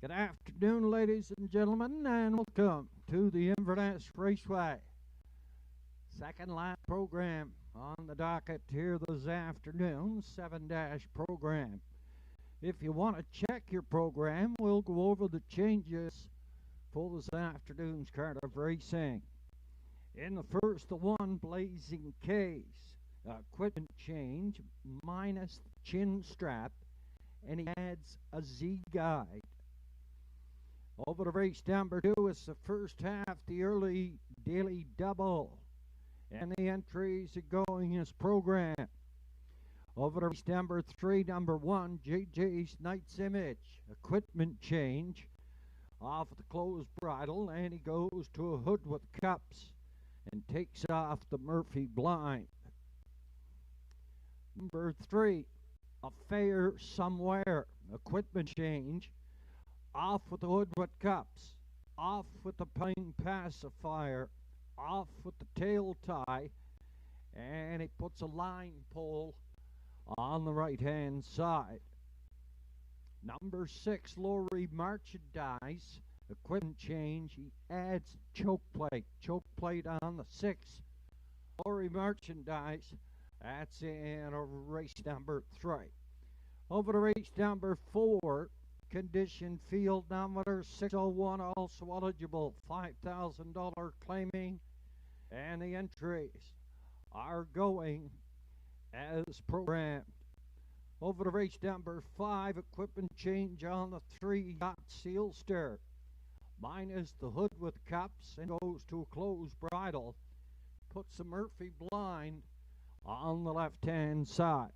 Good afternoon, ladies and gentlemen, and welcome to the Inverness Raceway. Second lap program on the docket here this afternoon, 7-dash program. If you want to check your program, we'll go over the changes for this afternoon's card of racing. In the first, the one Blazing Case, equipment change minus the chin strap, and he adds a Z guide. Over to race number 2, it's the first half, the early daily double. And the entries are going as programmed. Over to race number 3, number 1, JJ's Knight's Image. Equipment change off the closed bridle, and he goes to a hood with cups and takes off the Murphy blind. Number 3, a fair somewhere. Equipment change. Off with the hood with cups, off with the pine pacifier, off with the tail tie, and he puts a line pole on the right hand side. Number 6, Lorry Merchandise, equipment change. He adds choke plate on the 6. Lorry Merchandise, that's in race number 3. Over to race number 4. Condition field number 601, also eligible, $5,000 claiming, and the entries are going as programmed. Over to race number 5, equipment change on the 3 Yacht Sealster, minus the hood with cups, and goes to a closed bridle, puts the Murphy blind on the left-hand side.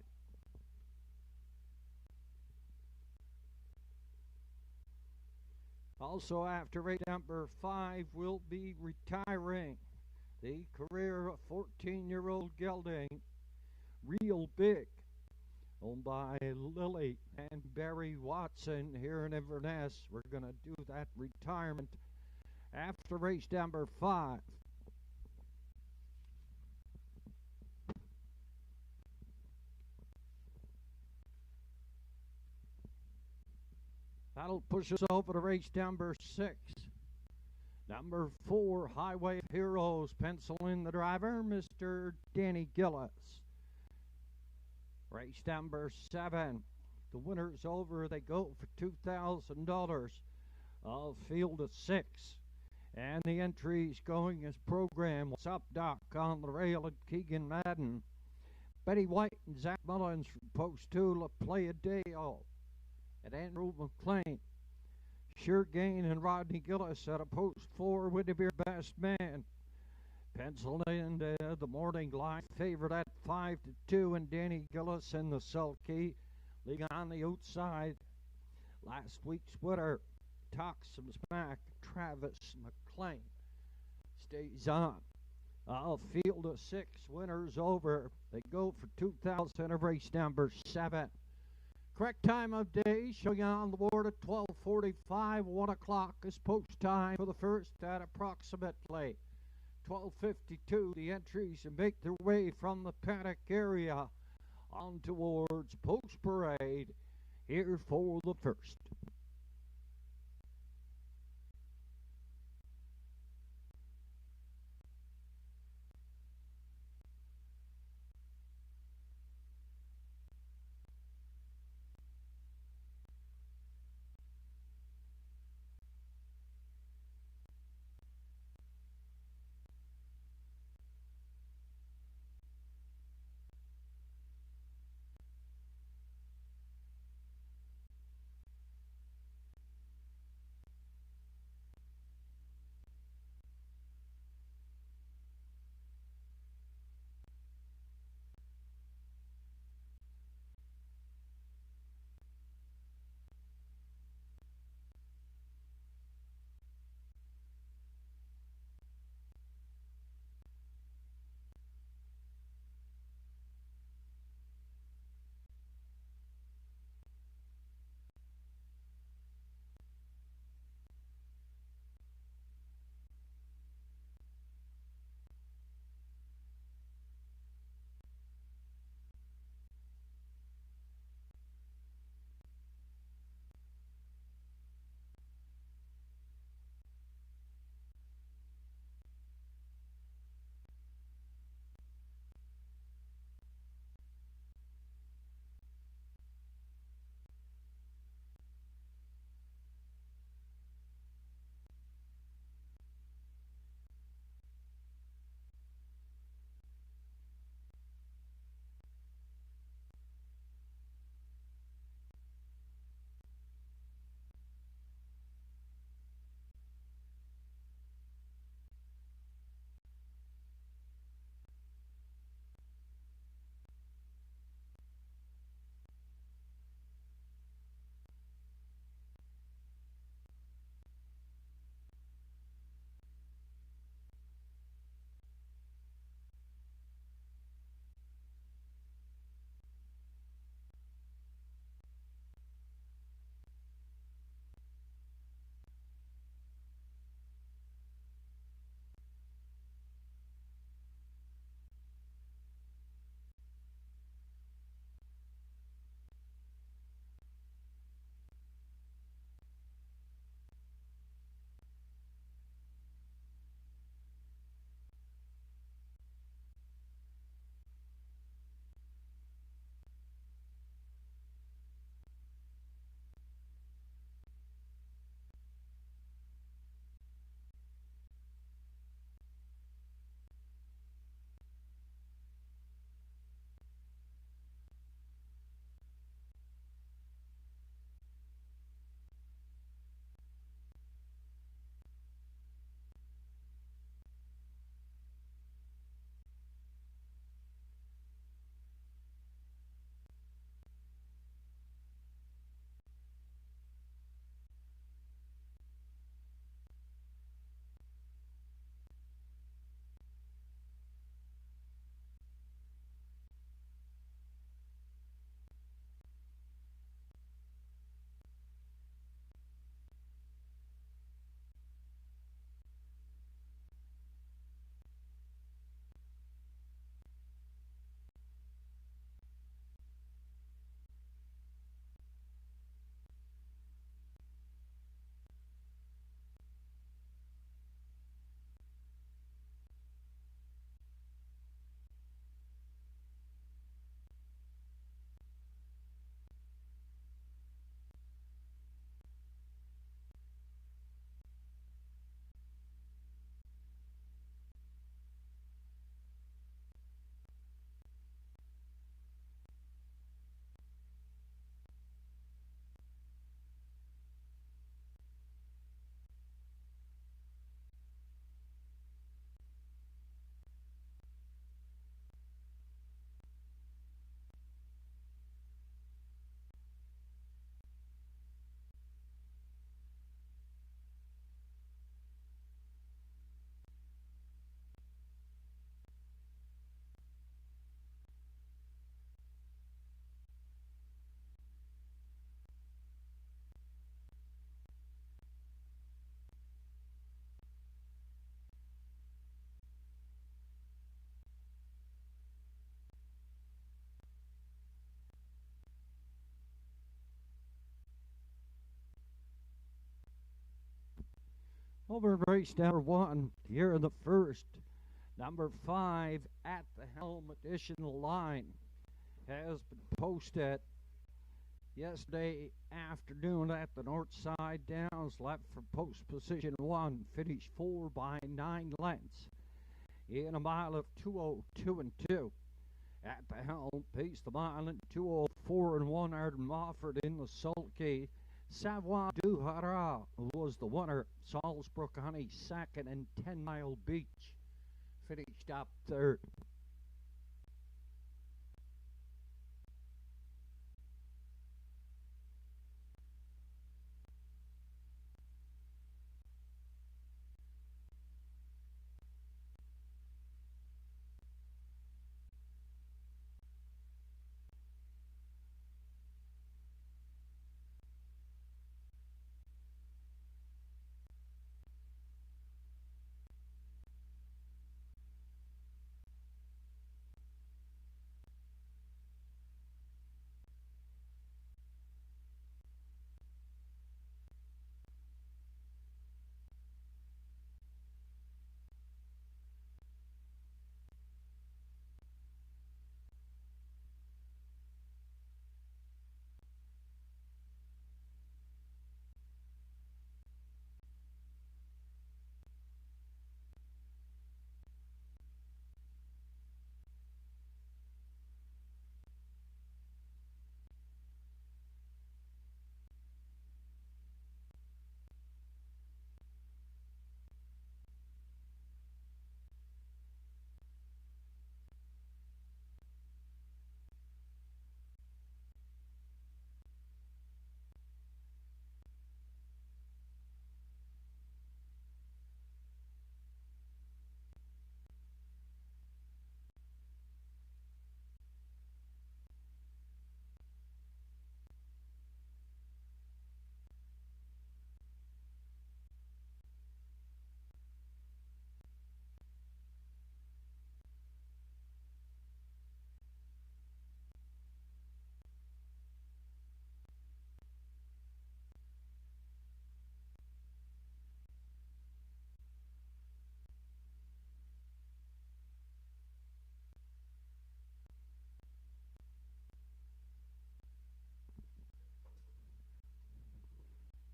Also, after race number 5, we'll be retiring the career of 14-year-old gelding, Real Big, owned by Lily and Barry Watson here in Inverness. We're going to do that retirement after race number 5. That'll push us over to race number 6. Number 4, Highway Heroes, pencil in the driver, Mr. Danny Gillis. Race number 7, the winner's over. They go for $2,000 of field of 6. And the entries going as programmed. What's up, Doc, on the rail at Keegan Madden. Betty White and Zach Mullins from Post 2, La Playa Deo at Andrew McLean. Sure Gain and Rodney Gillis at a Post 4, Windermere Best Man. Penciled in the morning line favorite at 5-2, and Danny Gillis in the sulky leading on the outside. Last week's winner, talks some smack, Travis McLean stays on. Field of 6, winners over. They go for 2,000 of race number 7. Correct time of day showing on the board at 12:45. 1 o'clock is post time for the first at approximately 12:52. The entries make their way from the paddock area on towards Post Parade here for the first. Over in race number 1, here in the first, number 5 at the helm additional line has been posted yesterday afternoon at the north side. Downs left for post position 1, finished 4 by 9 lengths in a mile of 2:02 and 2. At the helm, paced the mile in 2:04 and 1. Arden Mofford in the sulky. Savoie du Hara was the winner. Salzbrook Honey second, and 10 Mile Beach finished up third.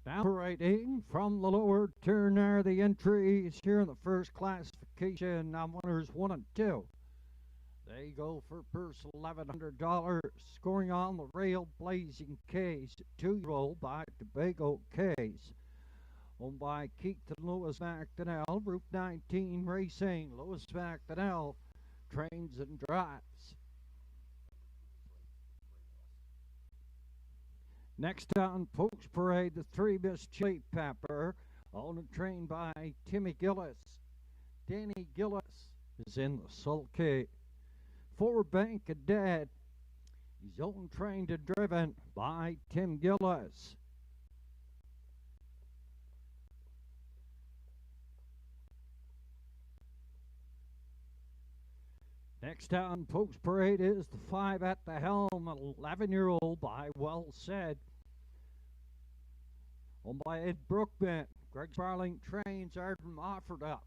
Now operating from the lower turn are the entries here in the first classification. Now winners 1 and 2. They go for purse $1,100. Scoring on the rail, Blazing Case, 2-year-old by Tobago Case. Owned by Keaton Lewis McDonnell. Route 19 Racing. Lewis McDonnell trains and drives. Next on Post Parade, the 3 Miss Chili Pepper, owned and trained by Timmy Gillis. Danny Gillis is in the sulky. 4 Bank of Dead, he's owned, trained, and driven by Tim Gillis. Next on Post Parade is the 5 at the helm, 11-year-old by Well Said. Owned by Ed Brookman. Greg Sparling trains. Arden Mofford up.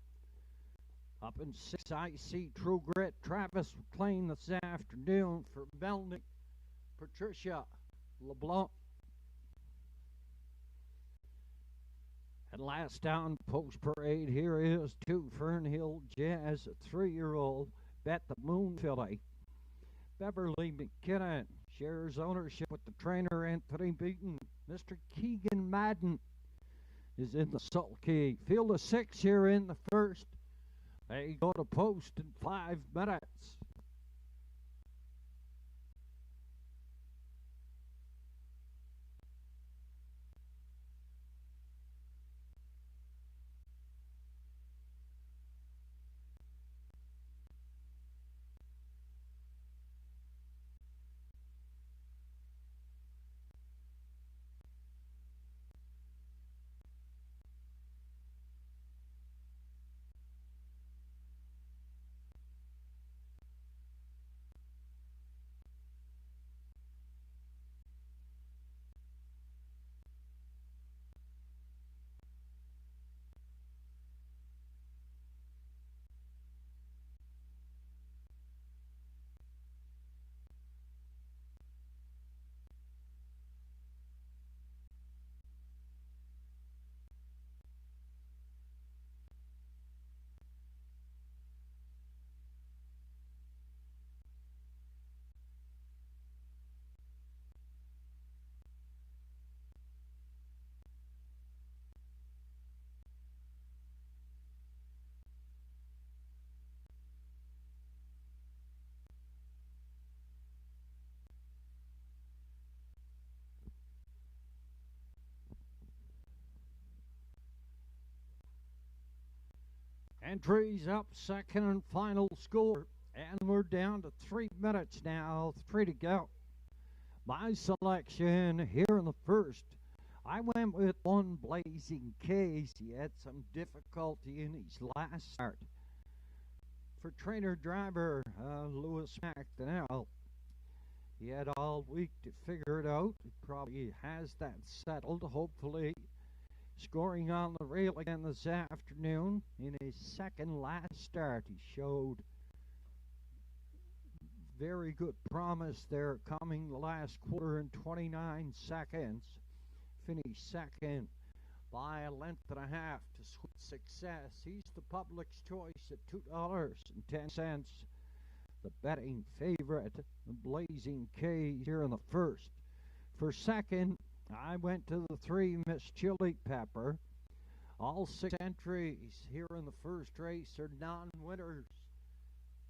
Up in 6 IC True Grit. Travis McLean this afternoon for Melanie Patricia LeBlanc. And last down Post Parade, here is 2 Fernhill Jazz, a 3-year-old. Bet the Moon filly. Beverly McKinnon shares ownership with the trainer Anthony Beaton. Mr. Keegan Madden is in the sulky. Field of 6 here in the first. They go to post in 5 minutes. Entries up, second and final score. And we're down to 3 minutes now, 3 to go. My selection here in the first, I went with one Blazing Case. He had some difficulty in his last start. For trainer-driver Lewis McDonnell, he had all week to figure it out. He probably has that settled, hopefully. Scoring on the rail again this afternoon. In his second last start, he showed very good promise there, coming the last quarter in 29 seconds. Finished second by a length and a half to success. He's the public's choice at $2.10. The betting favorite, the Blazing K here in the first. For second, I went to the 3 Miss Chili Pepper. All 6 entries here in the first race are non-winners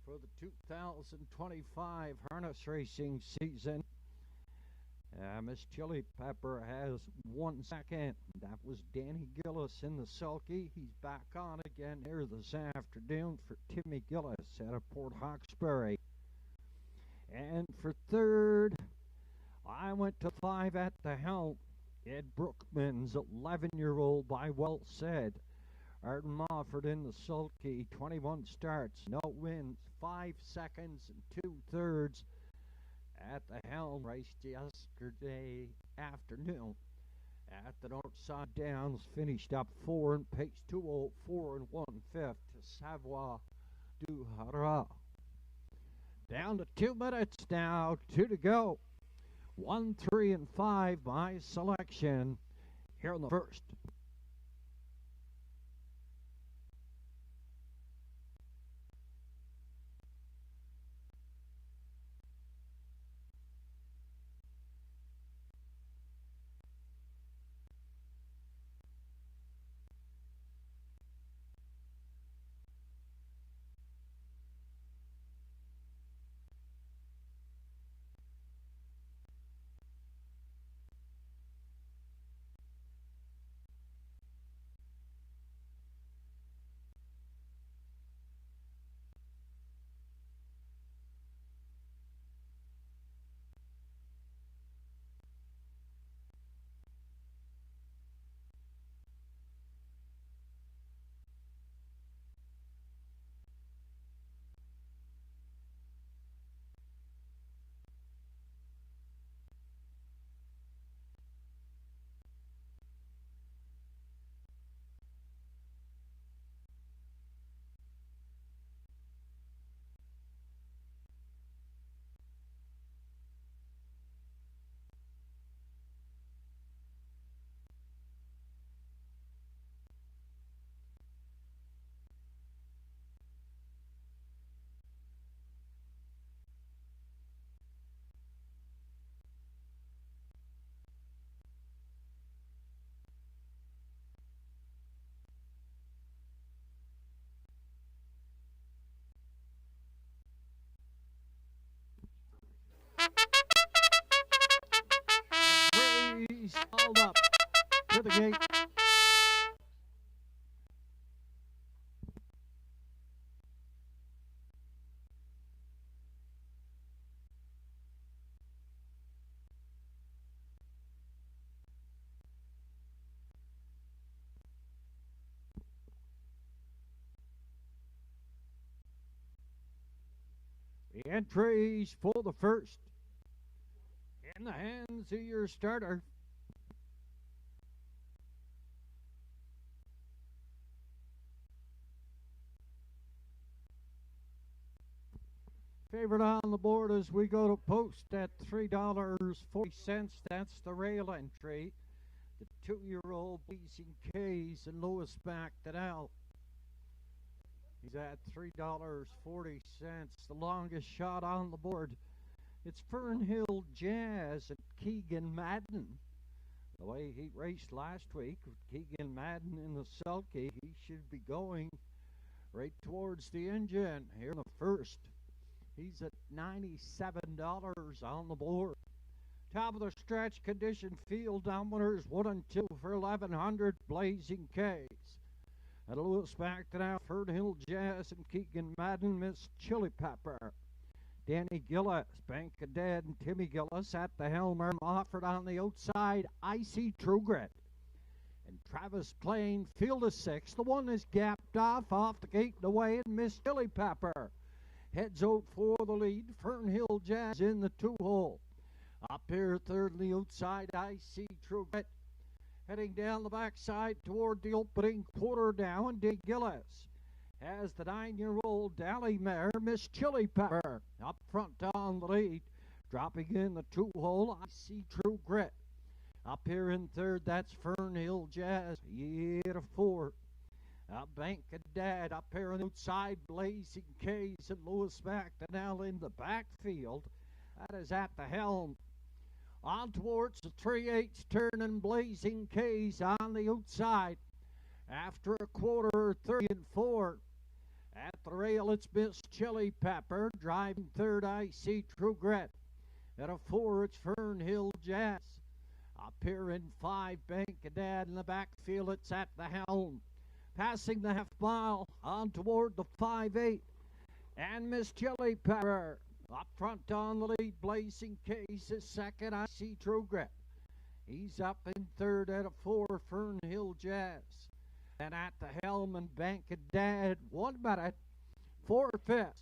for the 2025 harness racing season. Miss Chili Pepper has 1 second. That was Danny Gillis in the sulky. He's back on again here this afternoon for Timmy Gillis out of Port Hawkesbury. And for third, I went to 5 at the helm. Ed Brookman's 11-year-old by Well Said. Arden Mofford in the sulky, 21 starts, no wins, 5 seconds and 2/3 at the helm. Raced yesterday afternoon at the Northside Downs. Finished up 4 and pace 2:04 and 1/5 to Savoie du Haras. Down to 2 minutes now, 2 to go. 1, 3, and 5, my selection here in the first. Race called up to the gate. The entries for the first in the hands of your starter. Favorite on the board as we go to post at $3.40. That's the rail entry. The 2-year-old Blazing K's and Lewis backed it out. He's at $3.40. The longest shot on the board. It's Fernhill Jazz and Keegan Madden. The way he raced last week with Keegan Madden in the sulky, he should be going right towards the engine here in the first. He's at $97 on the board. Top of the stretch, condition field dominators 1 and 2 for 1,100 Blazing K's. At Lewis back to now, Fernhill Jazz and Keegan Madden, Miss Chili Pepper. Danny Gillis, Bank of Dead, and Timmy Gillis at the helm are offered on the outside. Icy True Grit. And Travis Plain, field of 6. The one is gapped off the gate and away, and Miss Chili Pepper heads out for the lead. Fernhill Jazz in the 2-hole. Up here, third on the outside, Icy True Grit. Heading down the backside toward the opening quarter now, and Danny Gillis has the 9-year-old Dally mare, Miss Chili Pepper, up front on the lead. Dropping in the 2-hole, Icy True Grit. Up here in third, that's Fernhill Jazz. Yeah, to 4. Bank of Dad up here on the outside, Blazing Case and Lewis back to now in the backfield. That is at the helm. On towards the 3/8 turn, and Blazing Case on the outside. After a quarter, 3 and 4. At the rail, it's Miss Chili Pepper. Driving third, Icy True Grit. At a 4, it's Fernhill Jazz. Up here in 5, Bank of Dad in the backfield. It's at the helm. Passing the half mile on toward the 5/8. And Miss Chili Pepper up front on the lead. Blazing Case is second. Icy True Grit. He's up in third at a 4, Fernhill Jazz. And at the helm and Bank of Dad, 1 minute, 4/5.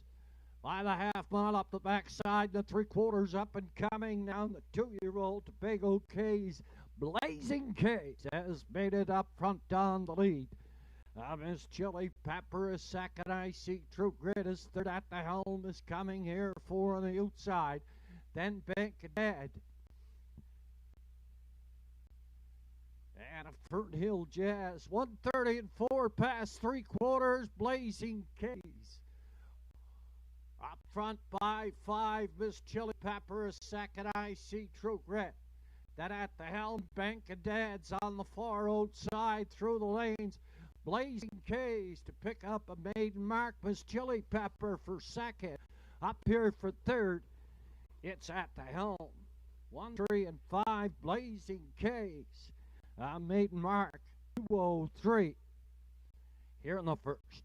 By the half mile up the backside, the 3/4 up and coming. Now the 2-year-old Tobago Case, Blazing Case, has made it up front on the lead. Miss Chili Pepper is second. Icy True Grit is third. At the helm is coming here, 4 on the outside. Then Bank of Dad. And a Fernhill Jazz, 1:30 and 4 past 3/4. Blazing Case. Up front by 5, Miss Chili Pepper is second. Icy True Grit. Then at the helm, Bank of Dad's on the far outside through the lanes. Blazing Case to pick up a maiden mark. Miss Chili Pepper for second. Up here for third, it's at the helm. 1, 3, and 5, Blazing Case. Maiden mark, 2:03 here in the first.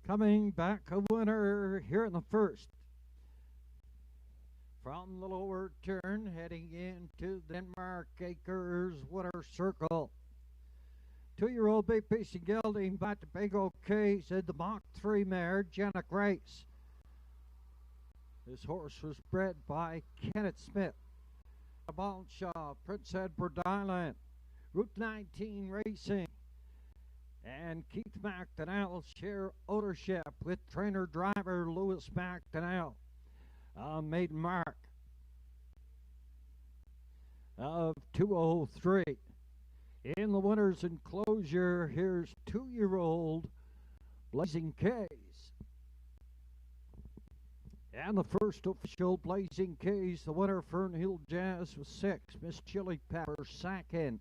Coming back a winner here in the first. From the lower turn, heading into the Denmark Acres winner circle. 2-year-old Big Piece Gelding back to Big OK, said the Mach 3 mare, Jenna Grace. This horse was bred by Kenneth Smith. Balshaw, Prince Edward Island, Route 19 Racing, and Keith McDonnell share ownership with trainer-driver Lewis McDonnell. Maiden mark of 203. In the winner's enclosure, here's 2-year-old Blazing Case. And the first official Blazing Case, the winner Fernhill Jazz was 6, Miss Chili Pepper second.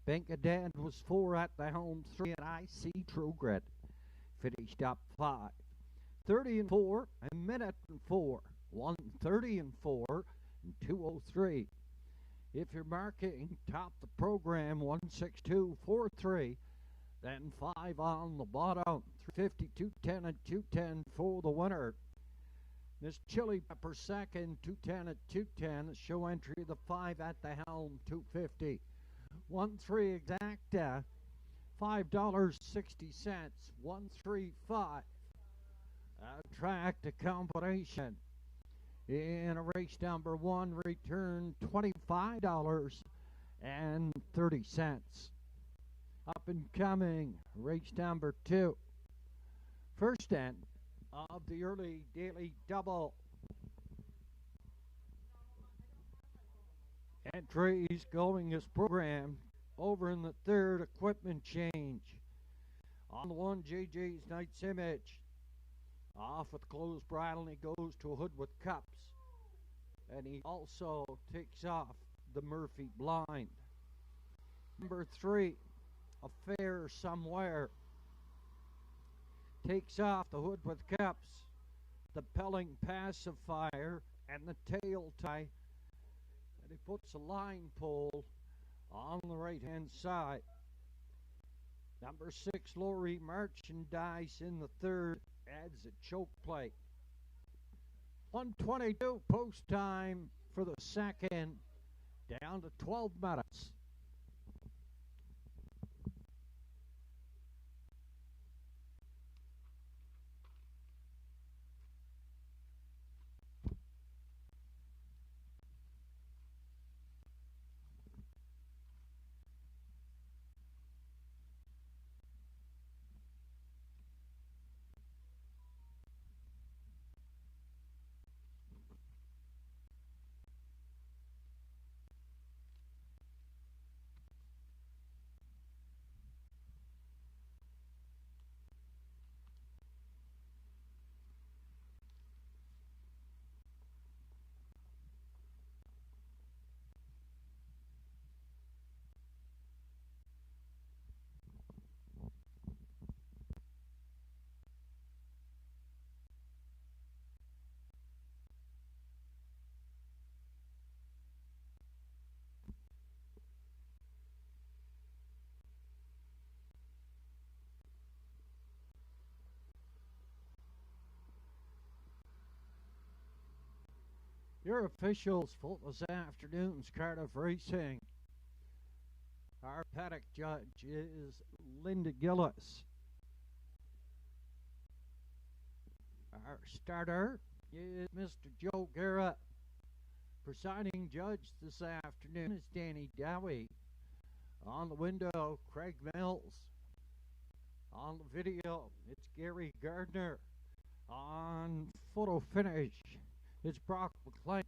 Benkadad was 4 at the helm, 3 and IC Trugred finished up 5. 30 and 4, a minute and 4, 1:30 and 4, and 2:03. If you're marking top the program 162.43, then 5 on the bottom, 350, 210, and 210 for the winner. Miss Chili Pepper second, 210 at 210. The show entry, the 5 at the helm, 250. 1-3 exacta, $5.60, 135. Track to combination. In a race number 1, return $25.30. Up and coming, race number 2. First end of the early daily double. Entries going as programmed. Over in the third, equipment change. On the 1, JJ's Knight's Image. Off with closed bridle, and he goes to a hood with cups. And he also takes off the Murphy blind. Number 3, Affair Somewhere. Takes off the hood with cups, the Pelling pacifier, and the tail tie. And he puts a line pole on the right-hand side. Number 6, Lori Merchandise in the third, adds a choke plate. 1:22 post time for the second, down to 12 minutes. Your officials for this afternoon's Cardiff Racing. Our paddock judge is Linda Gillis. Our starter is Mr. Joe Garrett. Presiding judge this afternoon is Danny Dowie. On the window, Craig Mills. On the video, it's Gary Gardner. On photo finish, it's Brock McLean.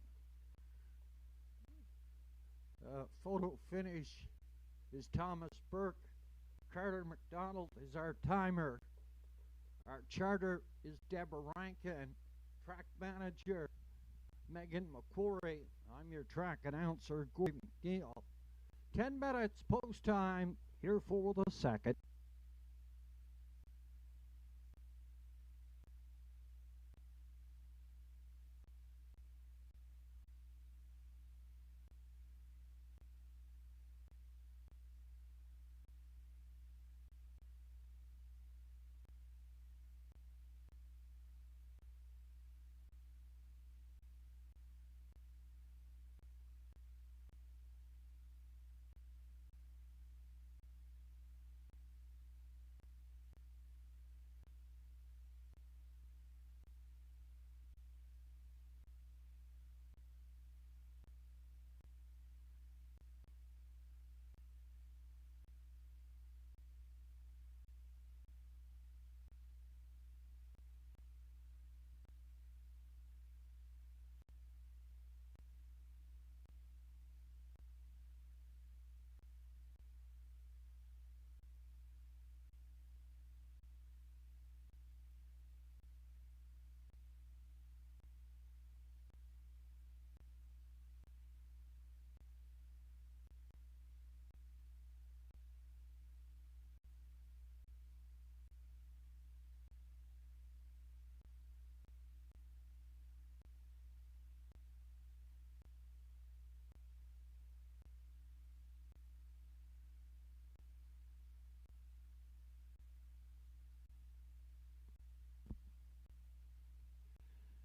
Photo finish is Thomas Burke. Carter McDonald is our timer. Our charter is Deborah Rankin. Track manager, Megan McQuarrie. I'm your track announcer, Gordon McNeil. 10 minutes post time here for the second.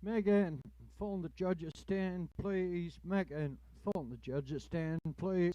Megan, phone the judges stand, please. Megan, phone the judges stand, please.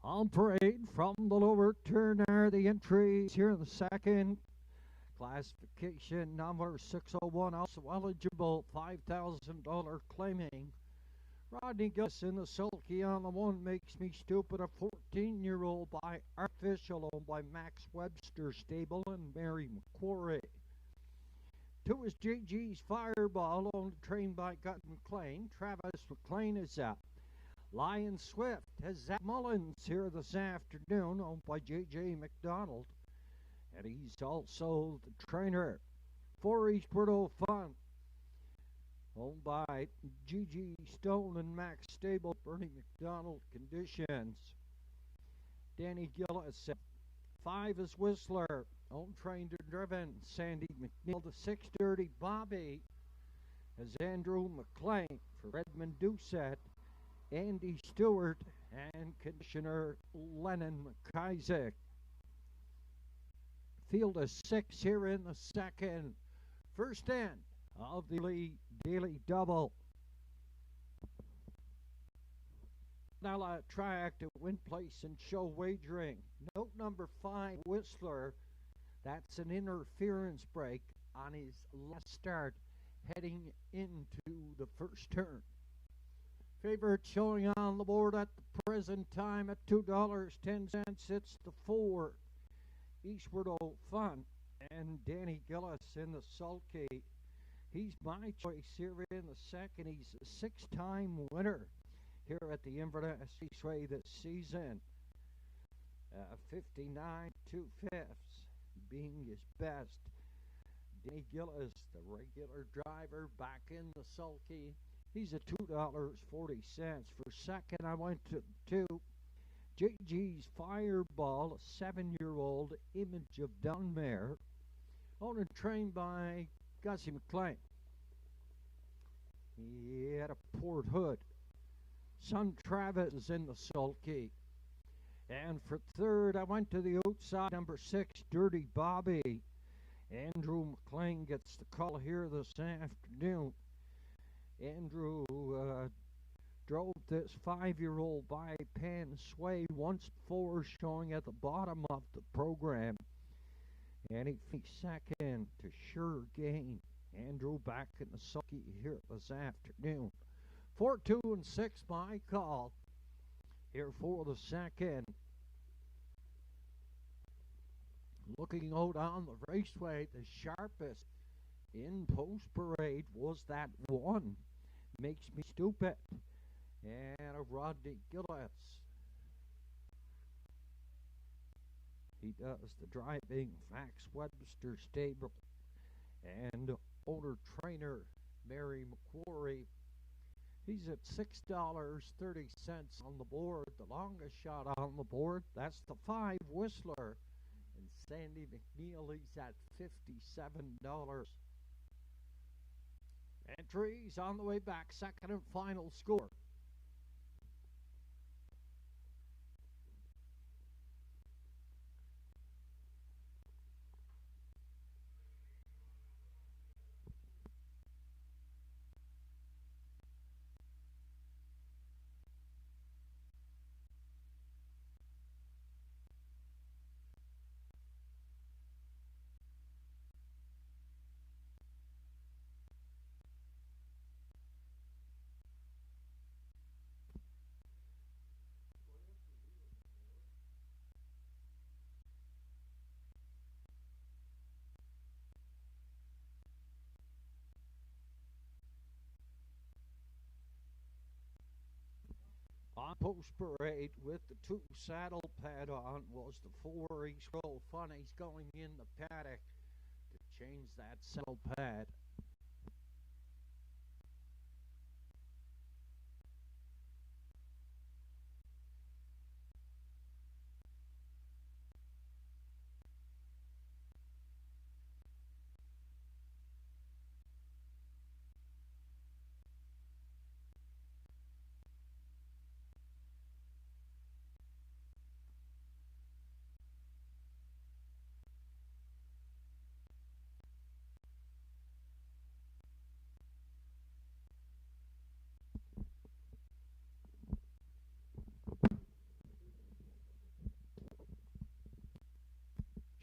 On parade from the lower turn are the entries here in the second. Classification number 601, also eligible, $5,000 claiming. Rodney Gus in the sulky on the one, Makes Me Stupid, a 14-year-old by Artificial, owned by Max Webster Stable and Mary McQuarrie. 2 is JG's Fireball, owned and trained by Gut McLean. Travis McLean is up. Lion Swift has Zach Mullins here this afternoon, owned by J.J. McDonald. And he's also the trainer for Eastward Fun, owned by G.G. Stone and Max Stable. Bernie McDonald conditions. Danny Gillis. 5 is Whistler, owned, trained, and driven. Sandy McNeil. The 6:30 Bobby has Andrew McLean for Redmond Doucette. Andy Stewart and Commissioner Lennon McIsaac. Field of 6 here in the second. First end of the daily double. Now track to win place and show wagering. Note number 5, Whistler. That's an interference break on his last start heading into the first turn. Favorite showing on the board at the present time at $2.10. It's the 4, Eastward Fun, and Danny Gillis in the sulky. He's my choice here in the second. He's a 6-time winner here at the Inverness Raceway this season. 59 2/5 being his best. Danny Gillis, the regular driver, back in the sulky. He's at $2.40. For second, I went to 2. JG's Fireball, a 7-year-old Image of Dunmare, owned and trained by Gussie McLean. He had a Port Hood. Son Travis is in the sulky. And for third, I went to the outside, number 6, Dirty Bobby. Andrew McLean gets the call here this afternoon. Andrew drove this 5-year-old by Pan Sway once before, showing at the bottom of the program. And he finished second to Sure Gain. Andrew back in the sulky here this afternoon. 4, 2, and 6, my call here for the second. Looking out on the raceway, the sharpest in post parade was that 1, Makes Me Stupid, and a Rodney Gillis. He does the driving, Max Webster Stable, and owner trainer Mary McQuarrie. He's at $6.30 on the board. The longest shot on the board, that's the 5, Whistler. And Sandy McNeil, he's at $57. Entries on the way back, second and final score. On post parade with the two saddle pad on was the four East Roll Funnies going in the paddock to change that saddle pad.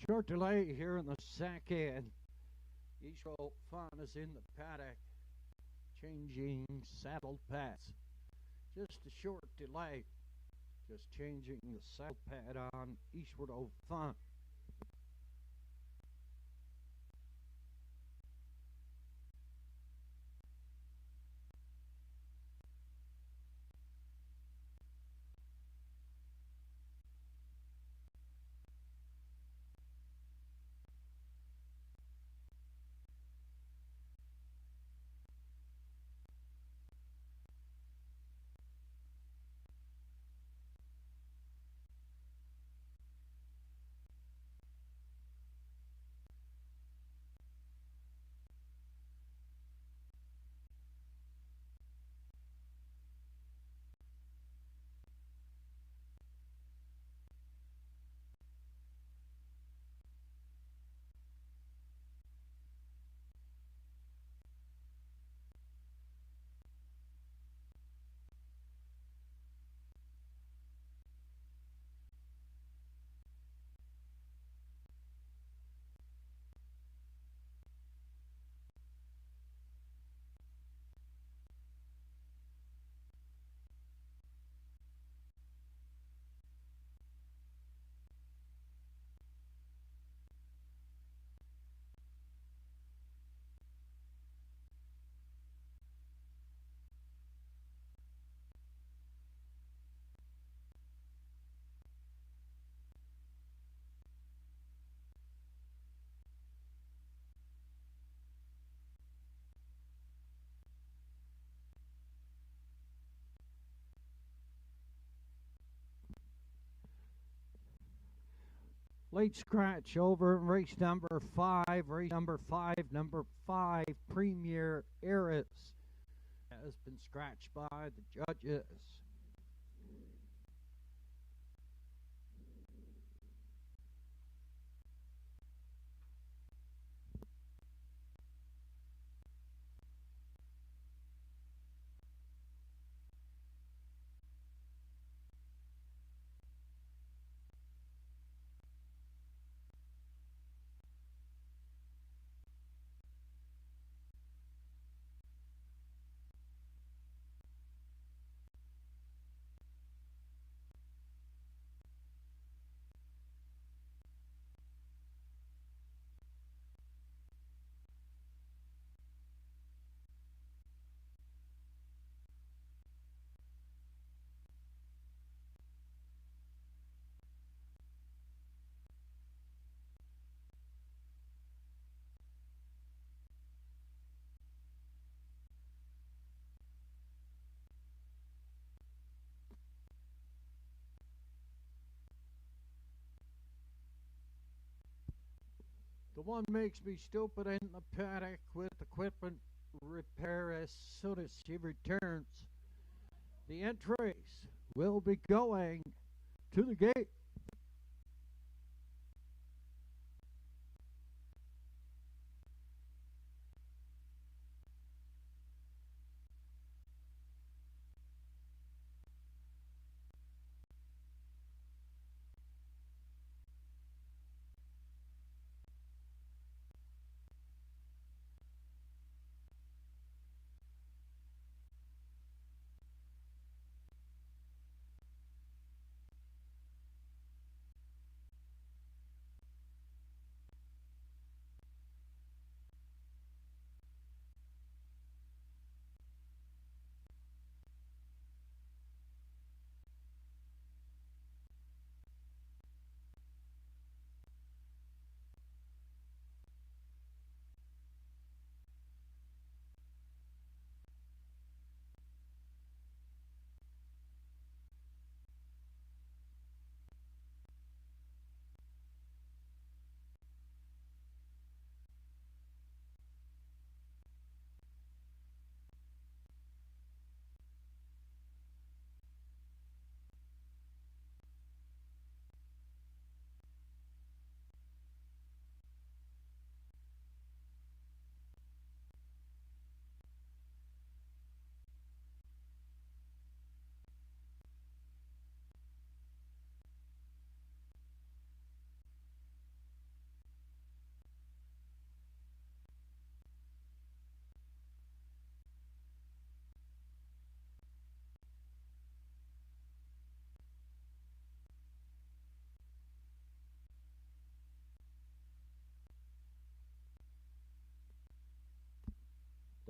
Short delay here in the second. East Roll Fun is in the paddock changing saddle pads. Just a short delay. Just changing the saddle pad on Eastward O Fun. Late scratch over in race number 5. Race number 5, Premier Eris has been scratched by the judges. The one makes me stupid in the paddock with equipment repair as soon as she returns. The entries will be going to the gate.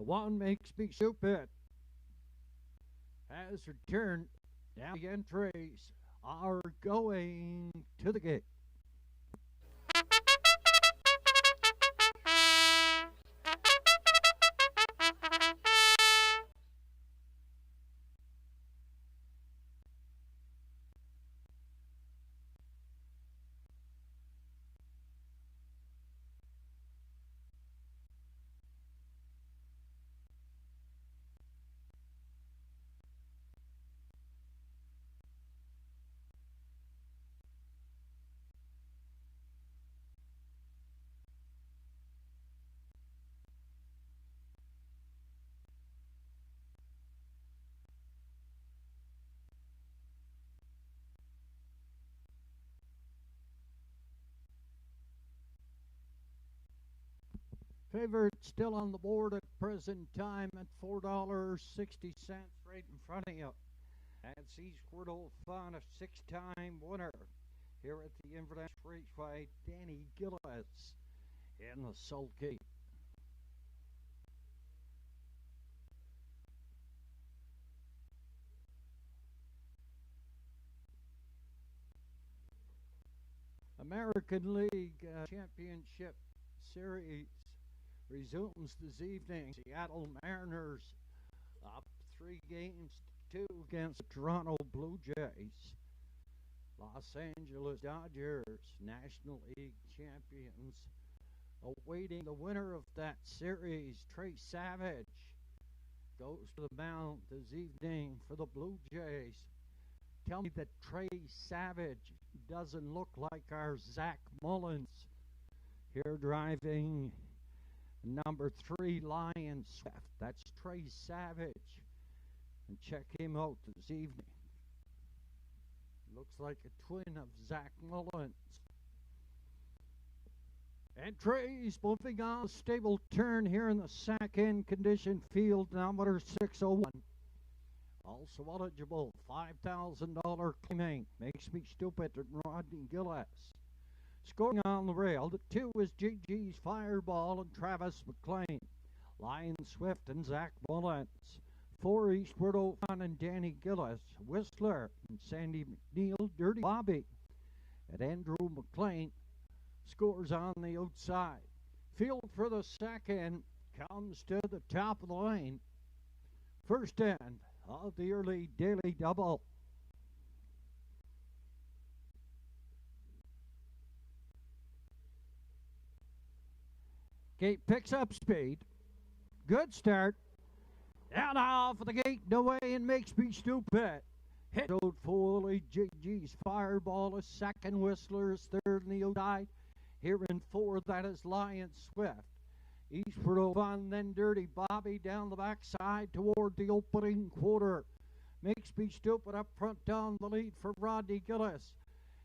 The one makes me stupid has returned. Now the entries are going to the gate. Favorite still on the board at present time at $4.60 right in front of you. That's Eastward Fun, a six-time winner here at the Inverness Raceway. Danny Gillis in the sulky. American League Championship Series resumes this evening. Seattle Mariners up 3-2 against the Toronto Blue Jays. Los Angeles Dodgers, National League champions, awaiting the winner of that series. Trey Savage goes to the mound this evening for the Blue Jays. Tell me that Trey Savage doesn't look like our Zach Mullins here driving number 3 Lion Swift. That's Trey Savage. And check him out this evening. Looks like a twin of Zach Mullins. And Trey's moving on a stable turn here in the second condition field, number 601. Also eligible, $5,000 claiming. Makes me stupid at Rodney Gillis. Scoring on the rail, the 2 is GG's Fireball and Travis McLean. Lion Swift and Zach Mullins. 4 Eastward Fun and Danny Gillis. Whistler and Sandy McNeil, Dirty Bobby. And Andrew McLean scores on the outside. Field for the second comes to the top of the lane. First end of the early daily double. Gate picks up speed. Good start. And off of the gate and away and makes me stupid. Hit out fully. JG's Fireball is second. Whistler's third in the outside. Here in 4, that is Lion Swift. Eastward Fun, then Dirty Bobby down the backside toward the opening quarter. Makes me stupid up front down the lead for Rodney Gillis.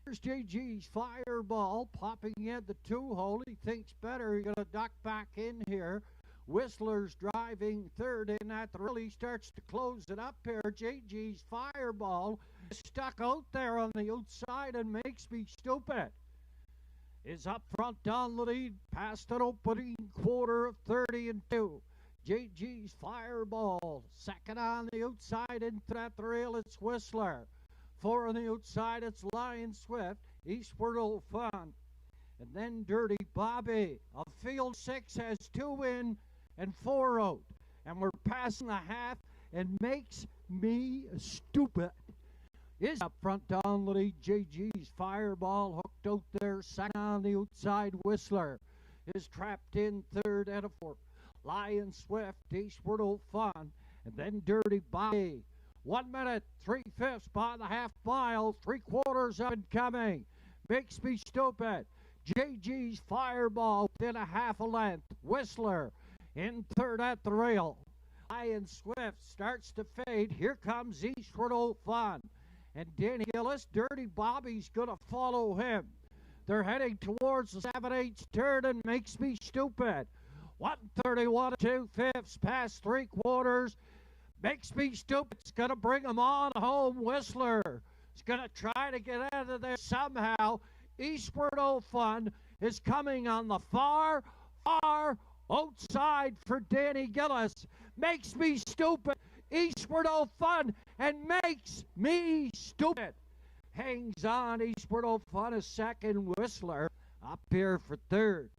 Here's JG's Fireball popping in the 2-hole. He thinks better. He's going to duck back in here. Whistler's driving third in at the really starts to close it up here. JG's Fireball is stuck out there on the outside and makes me stupid. Is up front down the lead past an opening quarter of 30-2. JG's Fireball second on the outside into at the rail. It's Whistler. 4 on the outside, it's Lion Swift. Eastward Fun. And then Dirty Bobby. A field 6 has 2 in and 4 out. And we're passing the half and makes me stupid. Is up front down the lead. JG's Fireball hooked out there. Second on the outside, Whistler is trapped in third and a 4. Lion Swift, Eastward Fun. And then Dirty Bobby. 1 minute, 3/5 by the half mile, 3/4 up and coming. Makes me stupid. JG's Fireball within a half a length. Whistler in third at the rail. Lion Swift starts to fade. Here comes Eastward Fun. And Danny Gillis, Dirty Bobby's going to follow him. They're heading towards the 7/8 turn and makes me stupid. 1:31 2/5 past 3/4. Makes me stupid. It's going to bring him on home. Whistler is going to try to get out of there somehow. Eastward Fun is coming on the far Outside for Danny Gillis. Makes me stupid. Eastward Fun and makes me stupid. Hangs on. Eastward Fun a second. Whistler up here for third.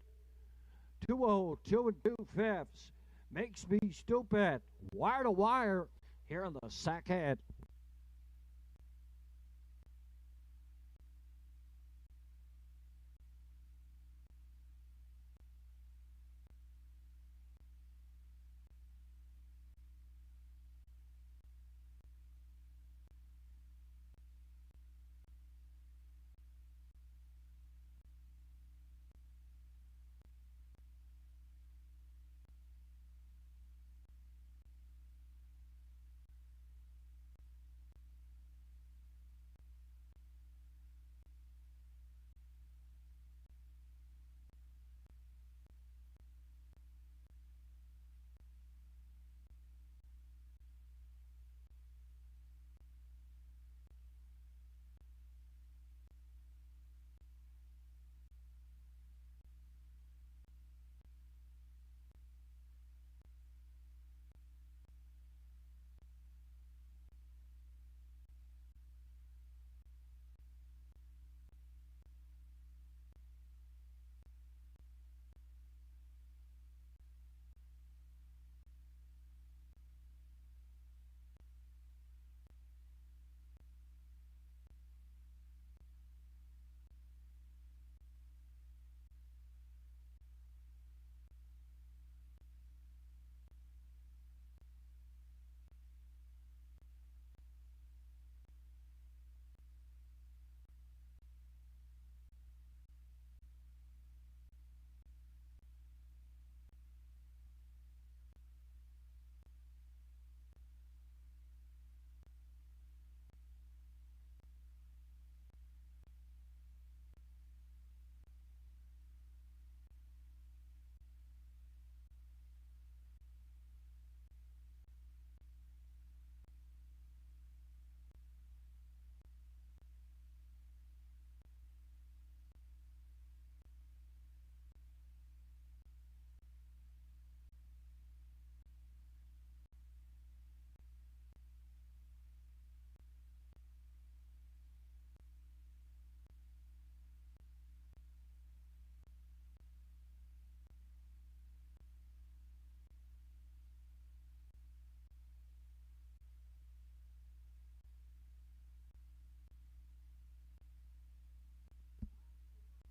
2-0, 2 2/5. Makes me stupid. Wire to wire here in the second.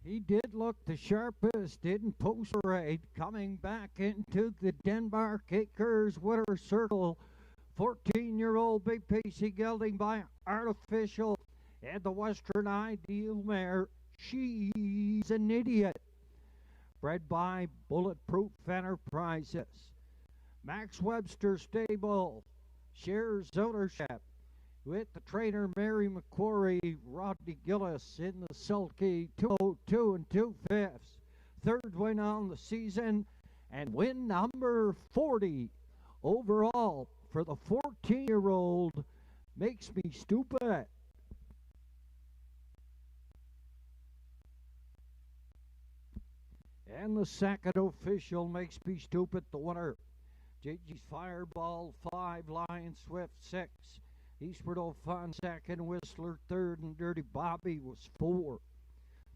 He did look the sharpest in post parade, coming back into the Denmark Acres winner circle. 14-year-old Big Pacey gelding by Artificial and the Western Ideal mare. She's an idiot. Bred by Bulletproof Enterprises. Max Webster Stable shares ownership with the trainer Mary McQuarrie. Rodney Gillis in the sulky. 202 2/5. Third win on the season and win number 40 overall for the 14-year-old. Makes me stupid. And the second official makes me stupid. The winner, JG's Fireball 5, Lion Swift 6. Eastward Fun second, Whistler third, and Dirty Bobby was 4.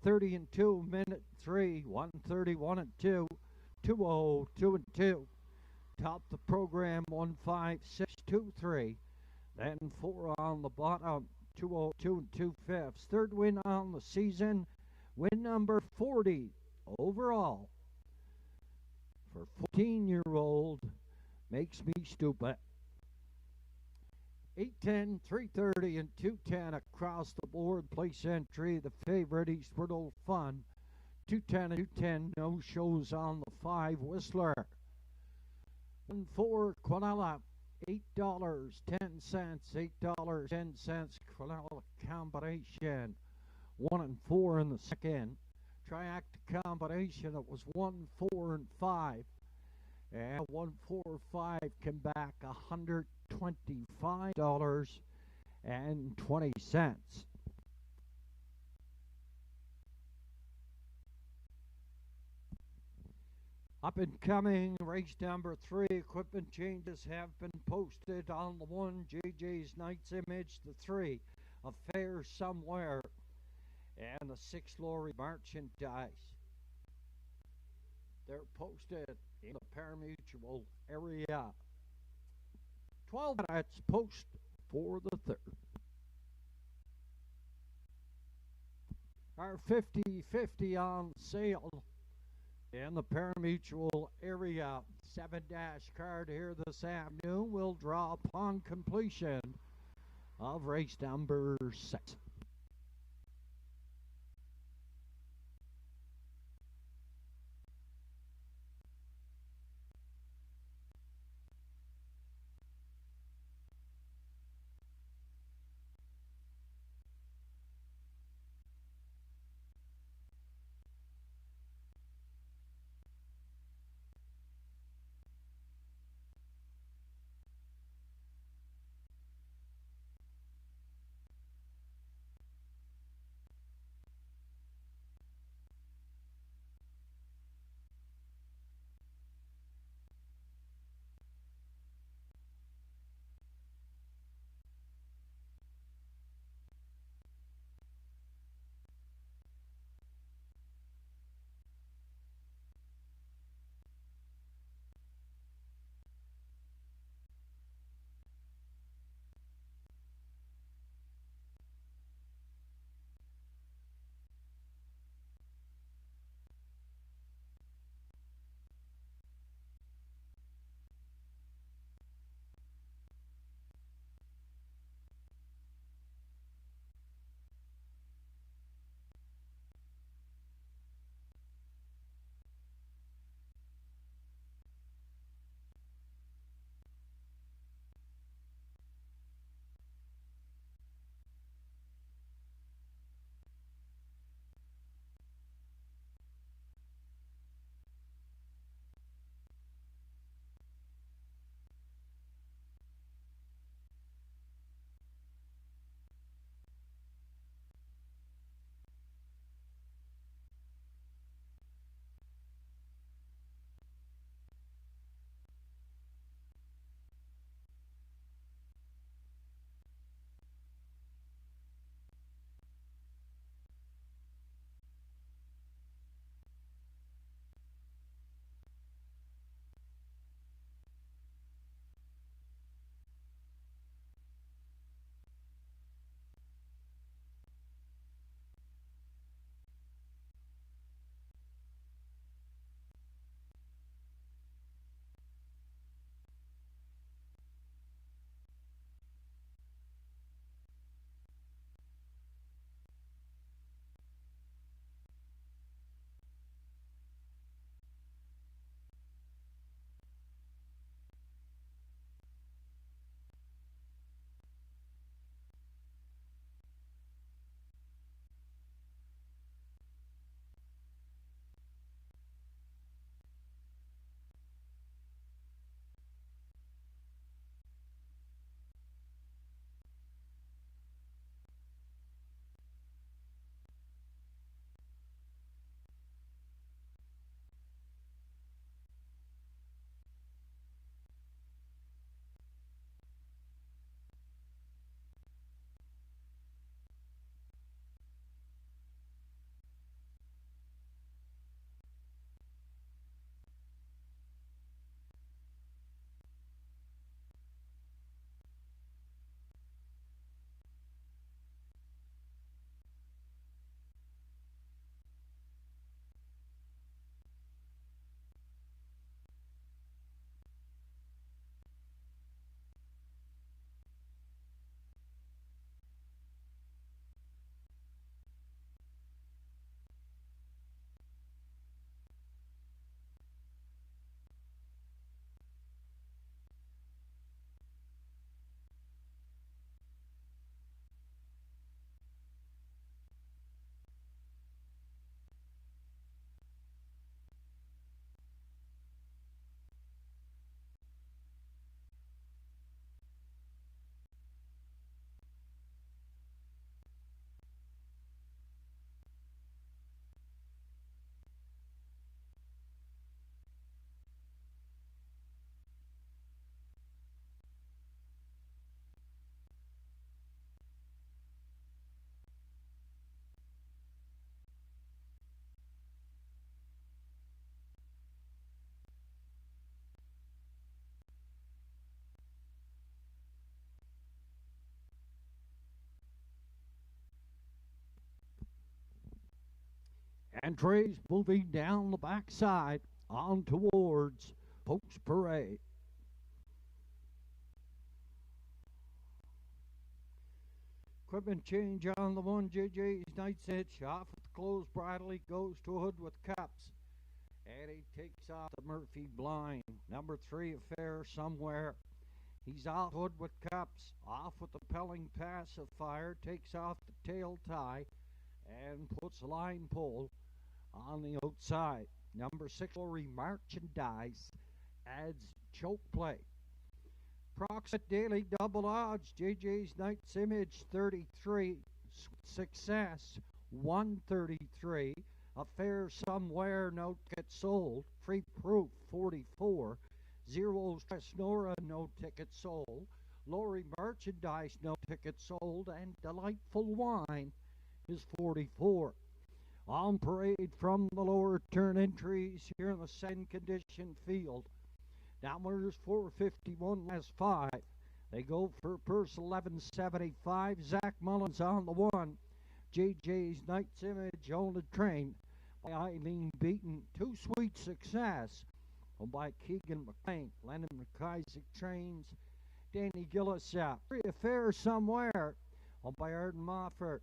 30 and 2, minute 3, 131 and 2, 2-0, 2 and 2. Top the program 15623. Then 4 on the bottom, 2-0, 2 2/5. Third win on the season, win number 40 overall for 14-year-old. Makes me stupid. 8-10, 330, and 210 across the board. Place entry, the favorite, Eastward Fun. 210 and 210, no shows on the 5, Whistler. 1-4, Quinella, $8.10, $8.10, Quinella combination. 1 and 4 in the second. Triac combination, it was 1, 4, and 5. And 1, 4, 5 came back $125.20. Up and coming, race number 3, equipment changes have been posted on the 1, JJ's Knight's Image, the 3, Affair Somewhere, and the 6, Lorry Merchandise. They're posted in the parimutuel area. 12 minutes post for the 3rd. Our 50-50 on sale in the parimutuel area. 7-dash card here this afternoon will draw upon completion of race number 6. Entries moving down the backside on towards Folks Parade. Equipment change on the one. JJ's Knight's Edge off with the closed bridle. He goes to Hood with cups. And he takes off the Murphy blind. Number 3, Affair Somewhere. He's off Hood with cups. Off with the Pelling Pacifier. Takes off the tail tie. And puts a line pole on the outside. Number 6, Lori Merchandise adds choke play. Proximate Daily double odds. JJ's Knight's Image 33. Success 133. Affair Somewhere, no ticket sold. Free Proof 44. Zero Stress Nora, no ticket sold. Lori Merchandise, no ticket sold. And Delightful Wine is 44. On parade from the lower turn entries here in the second condition field. Downwards 451 last 5. They go for purse 1175. Zach Mullins on the 1. JJ's Knight's Image on the train by Eileen Beaton. 2 Sweet Success by Keegan McLean. Lennon McIsaac trains. Danny Gillis out. Free Affair Somewhere by Arden Moffat.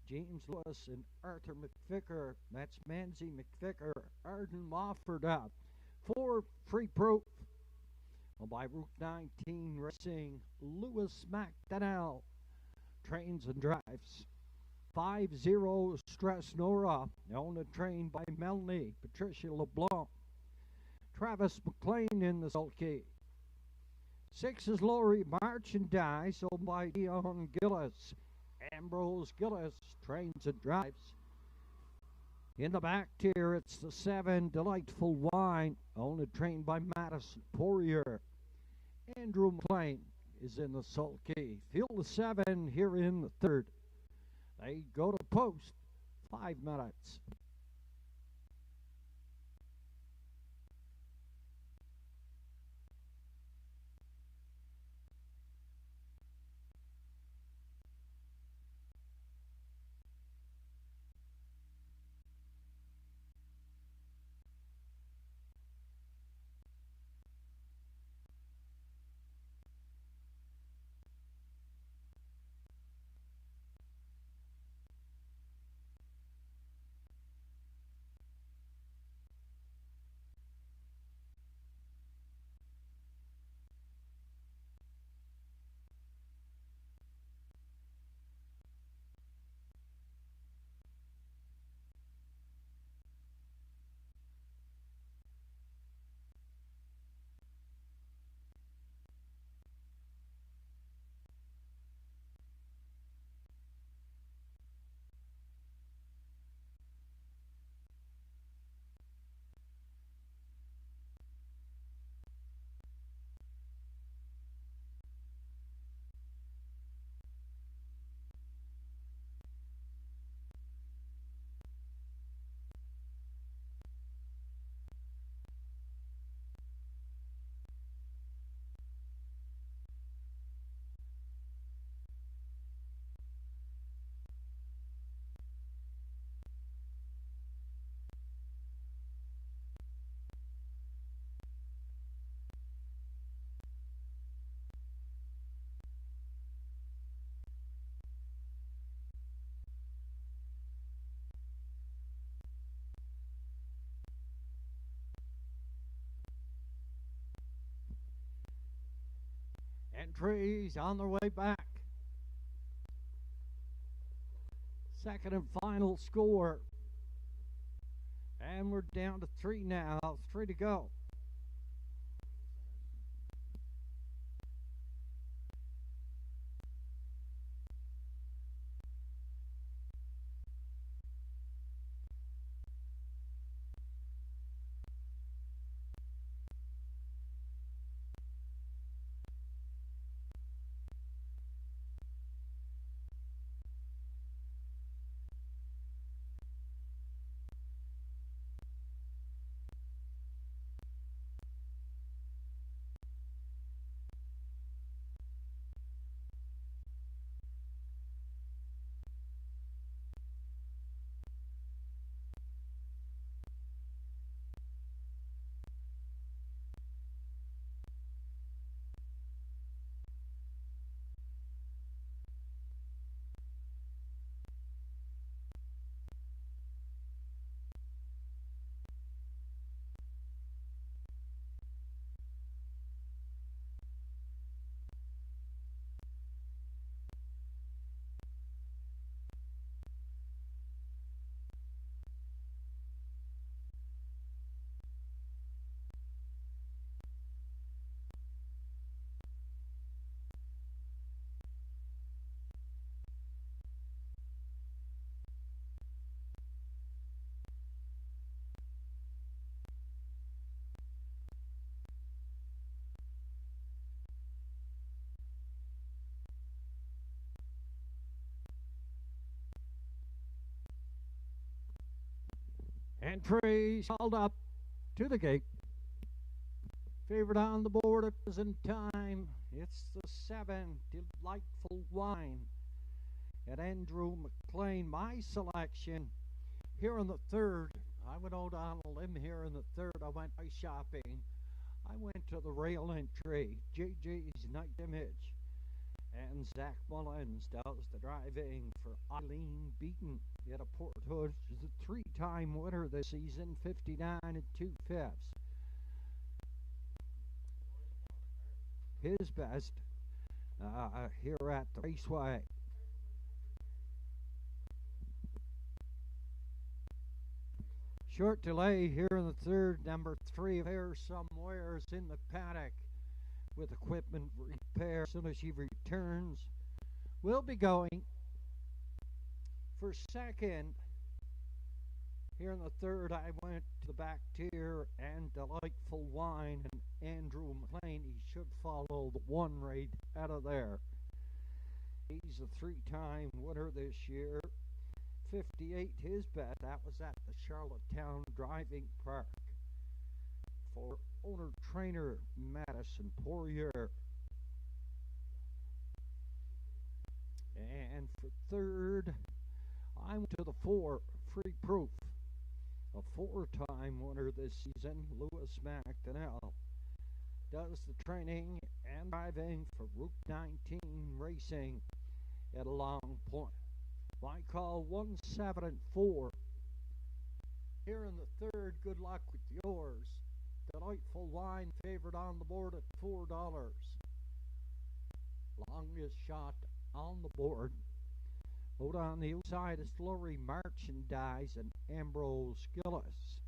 James Lewis and Arthur McVicker. That's Manzi McVicker. Arden Moffat out. 4 Free Proof by Route 19 Racing. Lewis McDonnell trains and drives. 5-0 Stress Nora on the train by Melanie Patricia LeBlanc. Travis McLean in the sulky. 6 is Lori Merchandise owned by Dion Gillis. Ambrose Gillis trains and drives. In the back tier, it's the 7 Delightful Wine on the train by Madison Poirier. Andrew McLean is in the sulky. Field the 7 here in the 3rd. They go to post. 5 minutes. Entries on their way back. Second and final score. And we're down to 3 now. 3 to go. Entries held up to the gate. Favorite on the board at present time. It's the 7, Delightful Wine. And Andrew McLean, my selection. Here in the third, I went out on a limb here in the third. I went ice shopping. I went to the rail entry, JJ's Night Image. And Zach Mullins does the driving for Eileen Beaton at a Port Hood. She's a 3-time winner this season, 59 2/5. His best here at the Raceway. Short delay here in the third. Number 3, Fair Somewhere's in the paddock with equipment repair. As soon as she returns, we'll be going for second. Here in the third, I went to the back tier and Delightful Wine and Andrew McLean. He should follow the 1 right out of there. He's a 3-time winner this year. 58 his bet. That was at the Charlottetown Driving Park for owner-trainer Madison Poirier. And for third, I went to the 4, Free Proof. A 4-time winner this season, Lewis McDonnell. Does the training and driving for Route 19 Racing at a Long Point. My call 1, 7, and 4. Here in the third, good luck with yours. Delightful Wine favored on the board at $4. Longest shot on the board. Out on the outside is Lori Merchandise and Ambrose Gillis.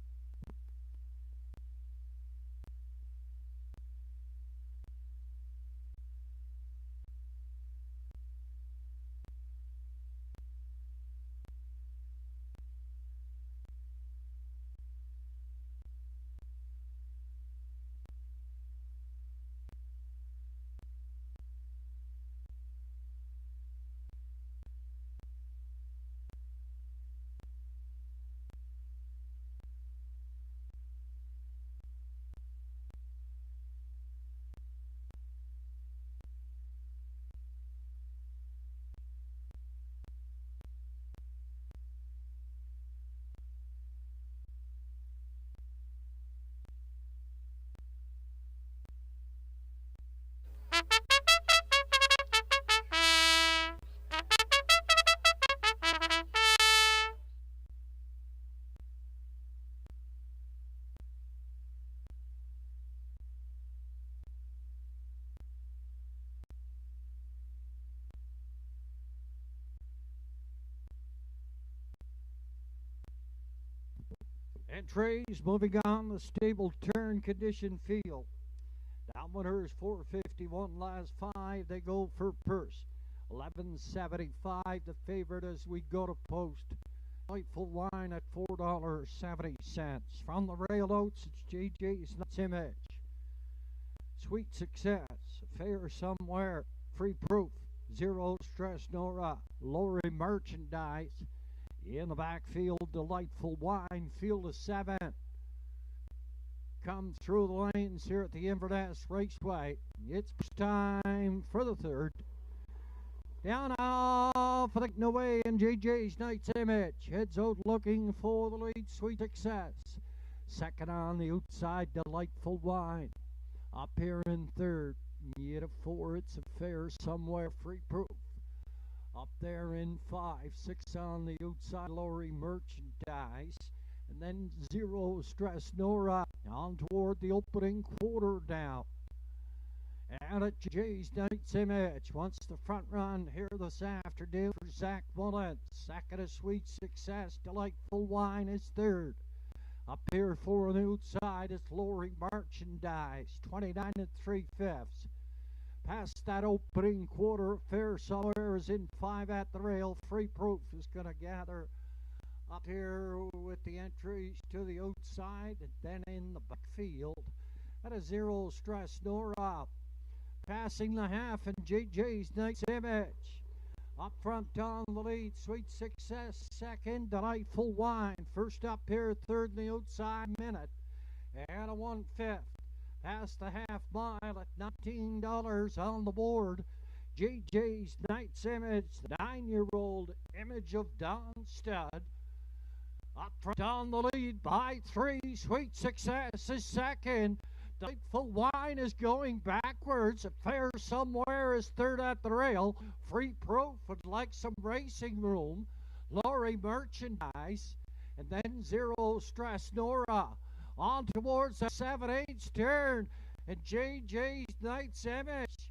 Entries moving on the stable turn condition field. Downwinners 451 last 5. They go for purse. 11.75 the favorite as we go to post. Delightful Wine at $4.70. From the rail oats, it's JJ's Nuts Image. Sweet Success, Fair Somewhere, Free Proof, Zero Stress Nora, Lori Merchandise. In the backfield, Delightful Wine, field of 7. Come through the lanes here at the Inverness Raceway. It's time for the third. Down off for the away in JJ's Night's Image. Heads out looking for the lead, Sweet Success. Second on the outside, Delightful Wine. Up here in third, yet a 4, it's a Fair Somewhere, Free Proof. Up there in 5, 6 on the outside, Lori Merchandise. And then Zero Stress Nora on toward the opening quarter down. And at Jay's Night's Image wants the front run here this afternoon for Zach Mullins. Second is Sweet Success. Delightful Wine is third. Up here for the outside is Lori Merchandise. 29 3/5. Past that opening quarter, Fair Somewhere is in 5 at the rail. Free Proof is going to gather up here with the entries to the outside, and then in the backfield at a Zero Stress Nora. Passing the half, and JJ's Night's Image Up front on the lead, Sweet Success second, Delightful Wine. First up here, third in the outside minute. And a 1/5. Past the half mile at $19 on the board. JJ's Knight's Image, the 9-year-old Image of Don Stud. Up front on the lead by 3. Sweet Success is second. Delightful Wine is going backwards. Fair Somewhere is third at the rail. Free Proof would like some racing room. Lori Merchandise. And then Zero Stress Nora. On towards the 7/8 turn. And JJ's Knight's Image.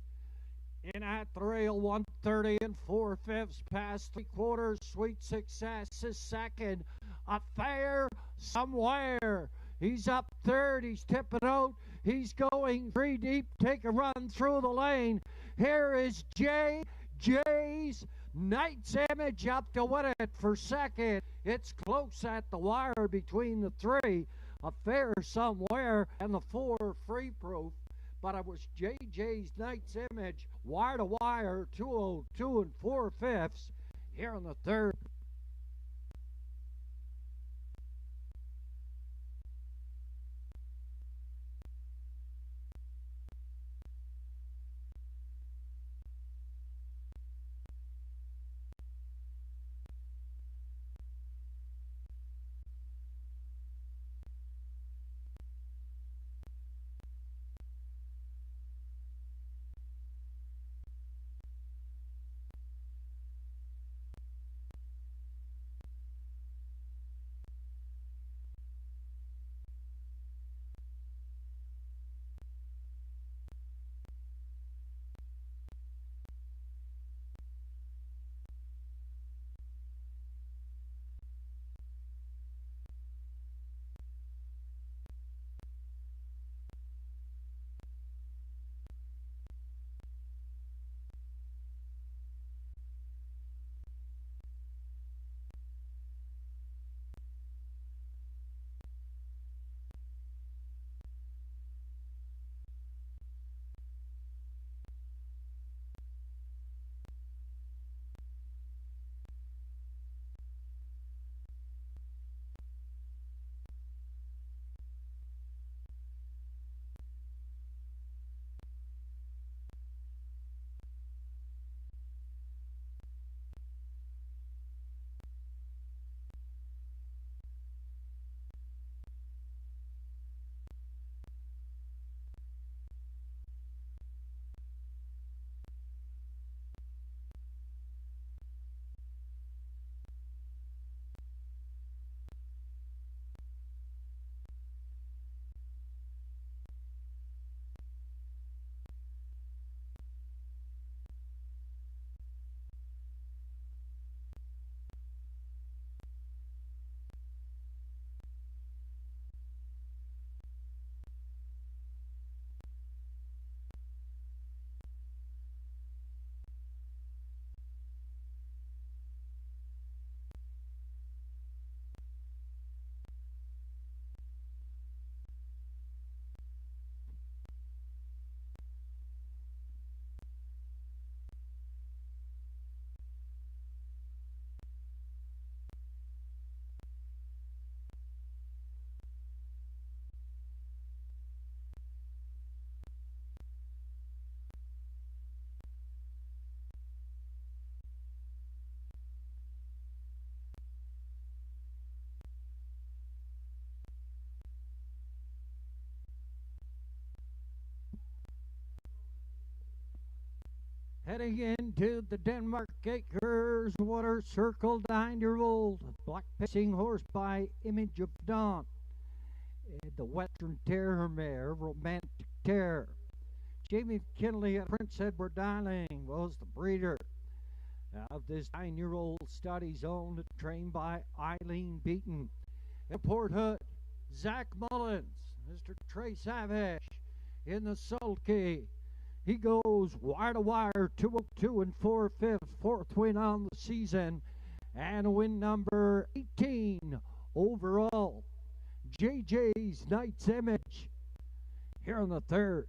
In at the rail, 1:30 and 4/5 past 3/4. Sweet Success is second. A Fair Somewhere. He's up third. He's tipping out. He's going 3 deep. Take a run through the lane. Here is JJ's Knight's Image up to win it for second. It's close at the wire between the 3. A Fair Somewhere and the 4 Free Proof. But it was JJ's Knight's Image, wire to wire, 2:02 and 4/5 here in the third. Heading into the Denmark Acres Water Circle, 9-year-old black pacing horse by Image of Dawn. The Western Terror mare, Romantic Terror. Jamie McKinley at Prince Edward Island was the breeder of this 9-year-old study zone, trained by Eileen Beaton. At Port Hood, Zach Mullins, Mr. Trey Savage in the sulky. He goes wire to wire, 2:02 and 4/5, fourth win on the season, and win number 18 overall. JJ's Knight's Image here in the third.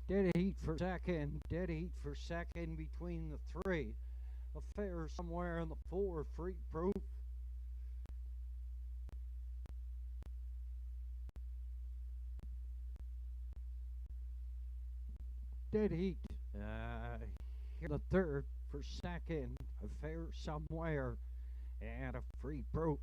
Dead heat for second. Dead heat for second between the three. A fair somewhere in the four. Free proof. Dead heat. Here the third for second. A fair somewhere. And a free proof.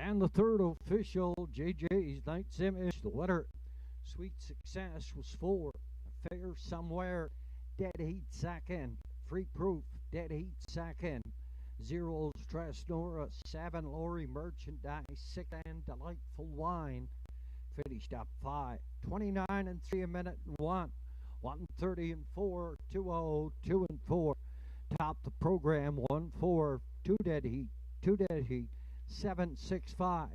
And the third official, JJ's Night's Image. The winner, Sweet Success, was 4. Fair Somewhere, Dead Heat second. Free Proof, Dead Heat second. 0 Stress Nora, 7 Lori Merchandise, 6 and Delightful Wine. Finished up 5. 29 and 3 a minute and 1. 130 and 4, 2:02 2 and 4. Top the program 1-4, 2 Dead Heat, 2 Dead Heat. 765,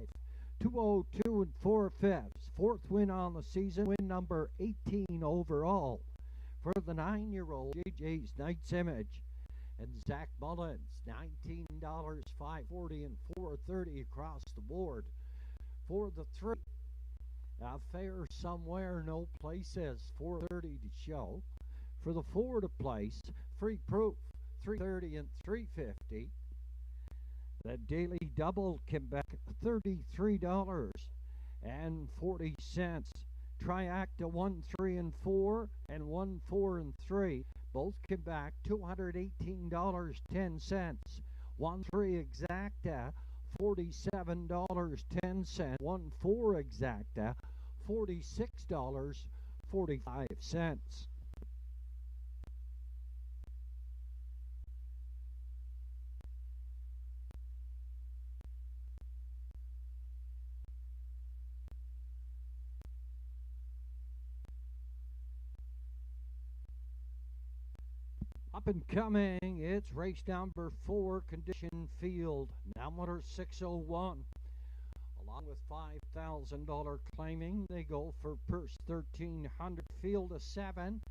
202 and 4/5. Fourth win on the season, win number 18 overall for the 9-year-old JJ's Night's Image. And Zach Mullins, $19, $5.40 and $4.30 across the board. For the 3, Fair Somewhere, no places, $4.30 to show. For the 4 to place, Free Proof, $3.30 and $3.50. The Daily Double came back $33.40. Triacta 1, 3, and 4, and 1, 4, and 3. Both came back $218.10. 1, 3 Exacta, $47.10. 1, 4 Exacta, $46.45. Up and coming, it's race number 4, Condition Field, number 601. Along with $5,000 claiming, they go for purse 1,300, field of 7.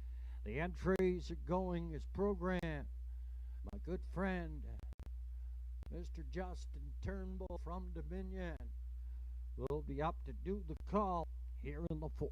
The entries are going as programmed. My good friend, Mr. Justin Turnbull from Dominion, will be up to do the call here in the 4th.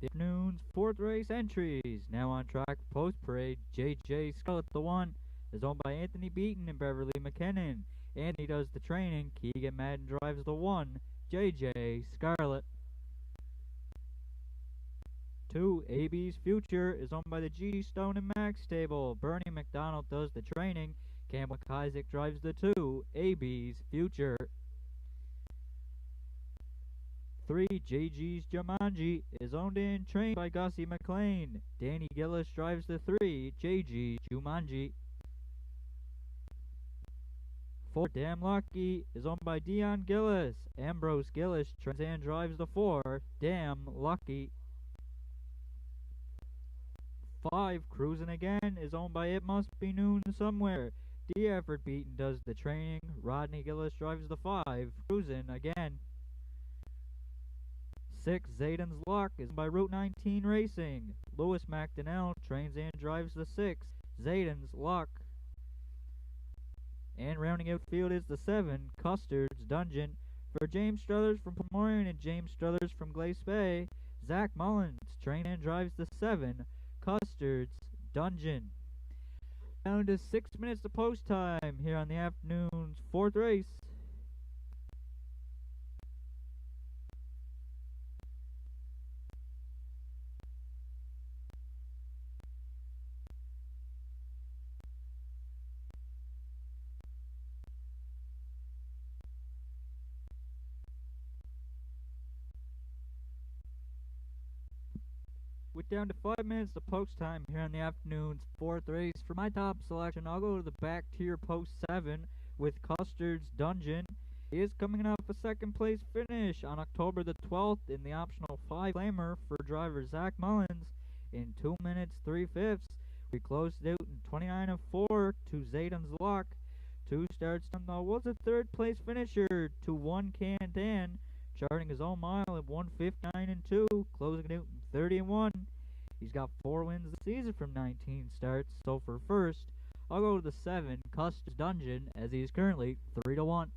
The afternoon's 4th race entries. Now on track for Post Parade, JJ Scarlett, the 1, is owned by Anthony Beaton and Beverly McKinnon. Anthony does the training. Keegan Madden drives the 1, JJ Scarlett. 2, AB's Future, is owned by the G. Stone and Max stable. Bernie McDonald does the training. Campbell Isaac drives the 2, AB's Future. 3, JG's Jumanji, is owned and trained by Gussie McLean. Danny Gillis drives the 3, JG Jumanji. 4, Damn Lucky, is owned by Dion Gillis. Ambrose Gillis trains and drives the 4, Damn Lucky. 5, Cruisin' Again, is owned by It Must Be Noon Somewhere. D. Effort Beaton does the training. Rodney Gillis drives the 5, Cruisin' Again. 6, Zayden's Luck, is by Route 19 Racing. Lewis McDonnell trains and drives the 6, Zayden's Luck. And rounding out field is the 7, Custard's Dungeon. For James Struthers from Pomorian and James Struthers from Glace Bay, Zach Mullins trains and drives the 7, Custard's Dungeon. Down to 6 minutes to post time here on the afternoon's 4th race. With down to 5 minutes to post time here on the afternoon's 4th race, for my top selection, I'll go to the back tier post 7 with Custard's Dungeon. He is coming off a 2nd place finish on October the 12th in the optional 5 flamer for driver Zach Mullins in 2 minutes 3/5. We closed out in 29 of 4 to Zayden's Luck. 2 starts down though, was a third place finisher to 1 Can Dan, charting his own mile at 1:59 and 2, closing it out in 30 and 1. He's got 4 wins this season from 19 starts, so for first, I'll go to the 7, Custer's Dungeon, as he is currently 3 to 1.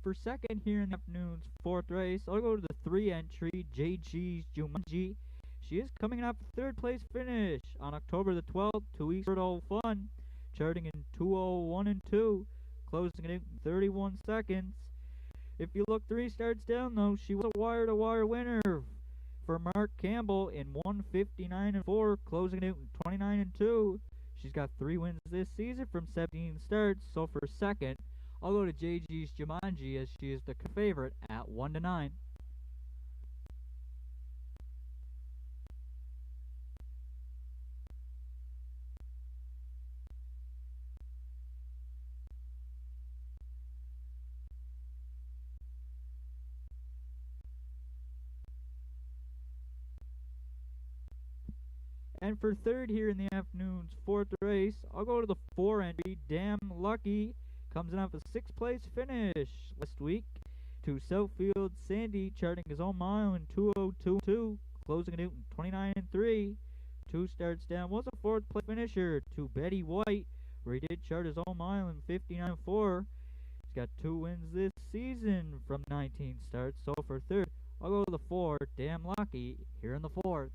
For second here in the afternoon's 4th race, I'll go to the 3 entry JG's Jumanji. She is coming off a 3rd place finish on October the 12th, 2 weeks for fun, charting in 2:01 and 2, closing it in 31 seconds. If you look 3 starts down though, she was a wire-to-wire winner for Mark Campbell in 1:59 and 4, closing it out in 29 and 2. She's got 3 wins this season from 17 starts, so for second, I'll go to JG's Jumanji as she is the favorite at 1 to 9. And for third here in the afternoon's 4th race, I'll go to the 4 entry Damn Lucky. Comes in off a 6th place finish last week to Southfield Sandy, charting his own mile in 2:02, closing it out in 29 and 3. 2 starts down, was a 4th place finisher to Betty White, where he did chart his own mile in 59 and 4. He's got 2 wins this season from 19 starts, so for third, I'll go to the 4, Damn Lucky, here in the 4th.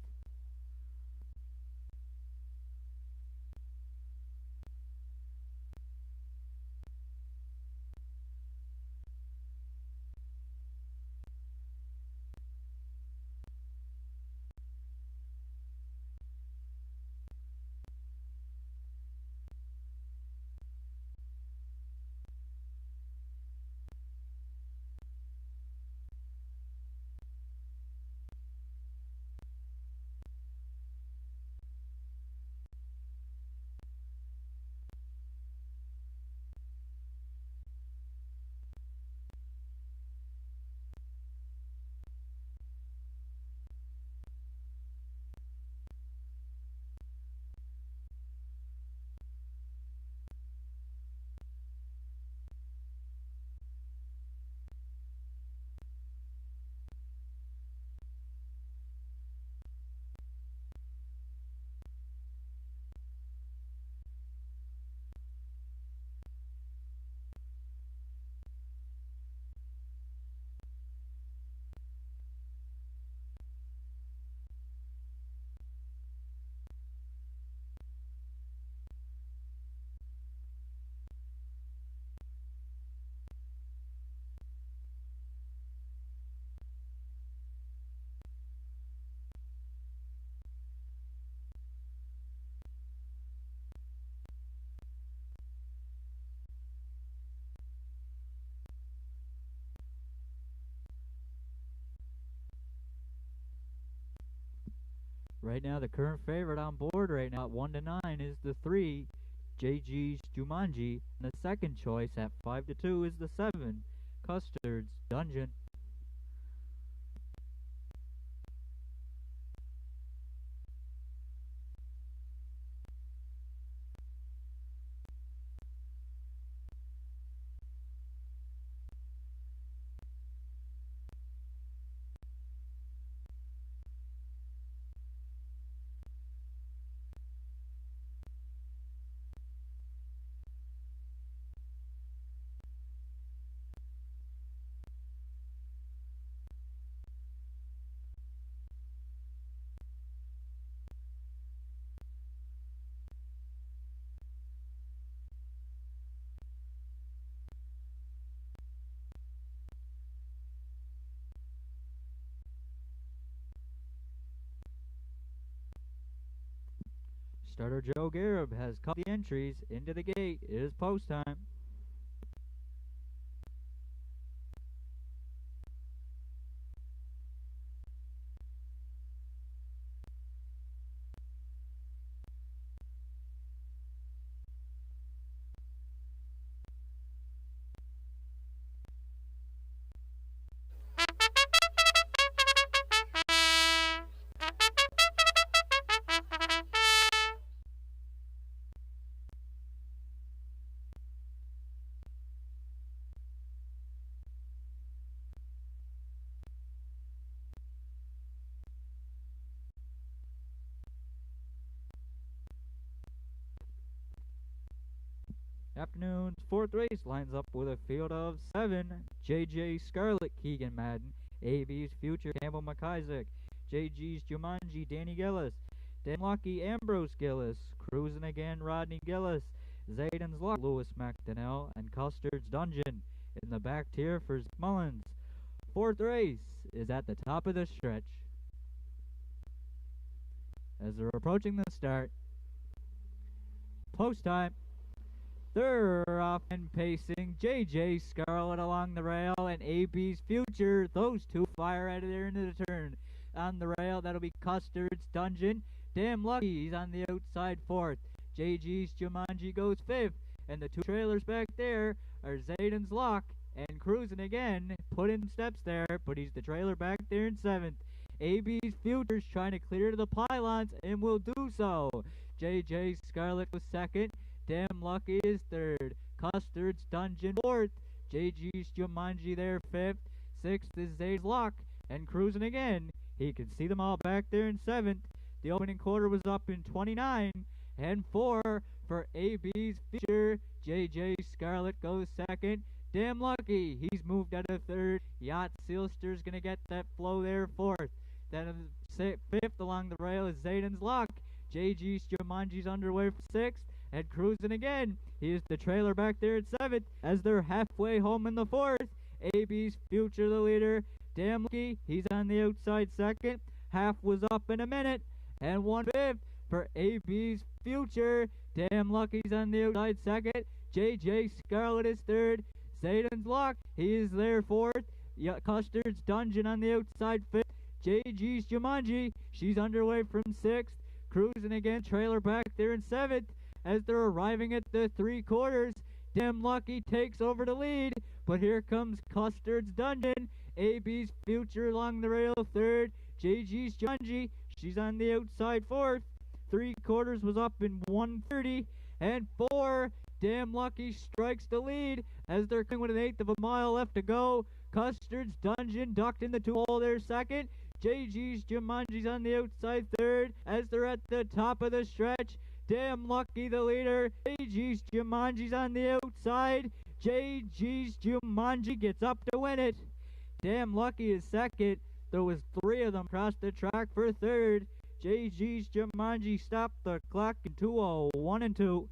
Right now, the current favorite on board right now at 1 to 9 is the 3, JG's Jumanji, and the second choice at 5 to 2 is the 7, Custard's Dungeon. Starter Joe Garib has cut the entries into the gate. It is post time. Afternoon's fourth race lines up with a field of 7. JJ Scarlett, Keegan Madden. AB's Future, Campbell McIsaac. JG's Jumanji, Danny Gillis. Dan Lucky, Ambrose Gillis. Cruising again, Rodney Gillis. Zayden's Luck, Lewis McDonnell. And Custard's Dungeon in the back tier for Zach Mullins. Fourth race is at the top of the stretch. As they're approaching the start, post time. They're off and pacing. JJ Scarlett along the rail and AB's Future. Those two fire out of there into the turn. On the rail, that'll be Custard's Dungeon. Damn Lucky, he's on the outside fourth. JG's Jumanji goes fifth. And the two trailers back there are Zayden's Lock and Cruising again. Put in steps there, but he's the trailer back there in seventh. AB's Future's trying to clear to the pylons and will do so. JJ Scarlett was second. Damn Lucky is third. Custard's Dungeon fourth. JG's Jumanji there fifth. Sixth is Zay's Lock. And Cruising again. He can see them all back there in seventh. The opening quarter was up in 29. And 4 for AB's Future. JJ Scarlett goes second. Damn Lucky, he's moved out of third. Yacht Sealster's going to get that flow there fourth. Then fifth along the rail is Zayden's Lock. JG's Jumanji's underway for sixth. And Cruising again. He is the trailer back there at seventh. As they're halfway home in the fourth. AB's Future the leader. Damn Lucky, he's on the outside second. Half was up in a minute. And 1/5 for AB's Future. Damn Lucky's on the outside second. JJ Scarlett is third. Zayden's Lock, he is there fourth. Custard's Dungeon on the outside fifth. JG's Jumanji, she's underway from sixth. Cruising again, trailer back there in seventh. As they're arriving at the 3/4, Damn Lucky takes over the lead. But here comes Custard's Dungeon. AB's Future along the rail third. JG's Jumanji, she's on the outside fourth. 3/4 was up in 1:30. And 4, Damn Lucky strikes the lead as they're coming with an eighth of a mile left to go. Custard's Dungeon ducked in the 2-hole there second. JG's Jumanji's on the outside third as they're at the top of the stretch. Damn Lucky the leader. JG's Jumanji's on the outside. JG's Jumanji gets up to win it. Damn Lucky is second. There was 3 of them across the track for third. JG's Jumanji stopped the clock in 2:01 and 2.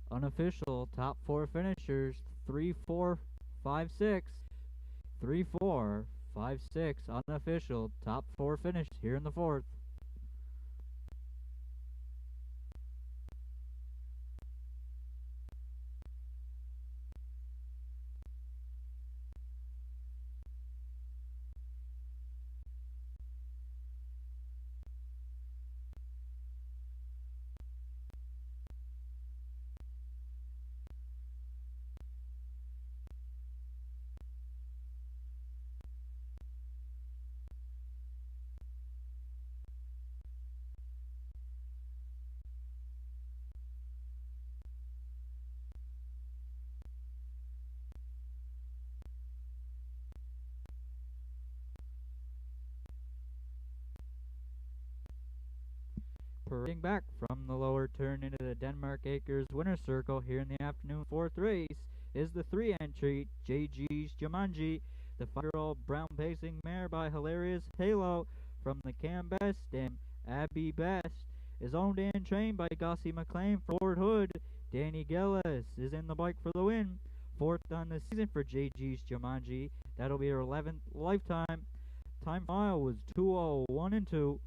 Unofficial top 4 finishers 3, 4, 5, 6. 3, 4, 5, 6. Unofficial top 4 finish here in the fourth. Parading back from the lower turn into the Denmark Acres winner's circle here in the afternoon fourth race is the 3-entry JG's Jumanji, the 5-year-old brown pacing mare by Hilarious Halo from the Cam Best and Abby Best is owned and trained by Gussie McLean for Ford Hood. Danny Gillis is in the bike for the win. Fourth on the season for JG's Jumanji. That'll be her 11th lifetime. Time mile was 2:01 and 2.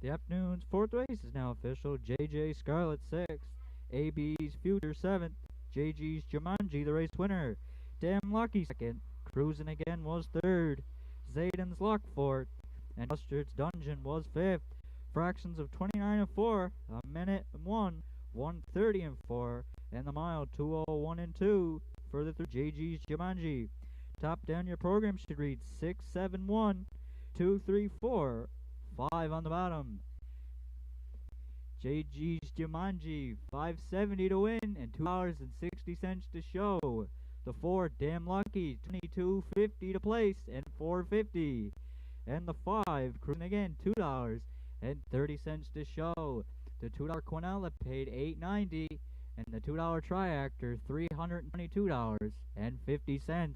The afternoon's fourth race is now official. JJ Scarlet 6th, AB's Future 7th, JG's Jumanji the race winner. Damn Lucky 2nd, Cruising Again was 3rd, Zayden's Luck 4th, and Mustard's Dungeon was 5th. Fractions of 29 and 4, a minute and 1, 1:30 and 4, and the mile 2:01 and 2 for the JG's Jumanji. Top down your program should read 6, 7, 1, 2, 3, 4. 5 on the bottom. JG's Jumanji, $5.70 to win and $2.60 to show. The 4, Damn Lucky, $22.50 to place and $4.50. And the 5, Cruising Again, $2.30 to show. The $2 Quinella paid $8.90 and the $2 Triactor, $322.50.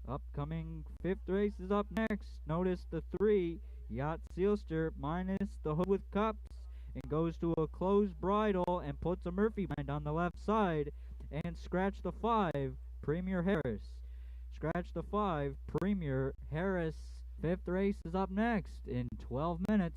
Upcoming 5th race is up next. Notice the 3, Yacht Sealster, minus the hood with cups, and goes to a closed bridle and puts a Murphy bind on the left side. And scratch the 5, Premier Harris. Scratch the 5, Premier Harris. 5th race is up next in 12 minutes.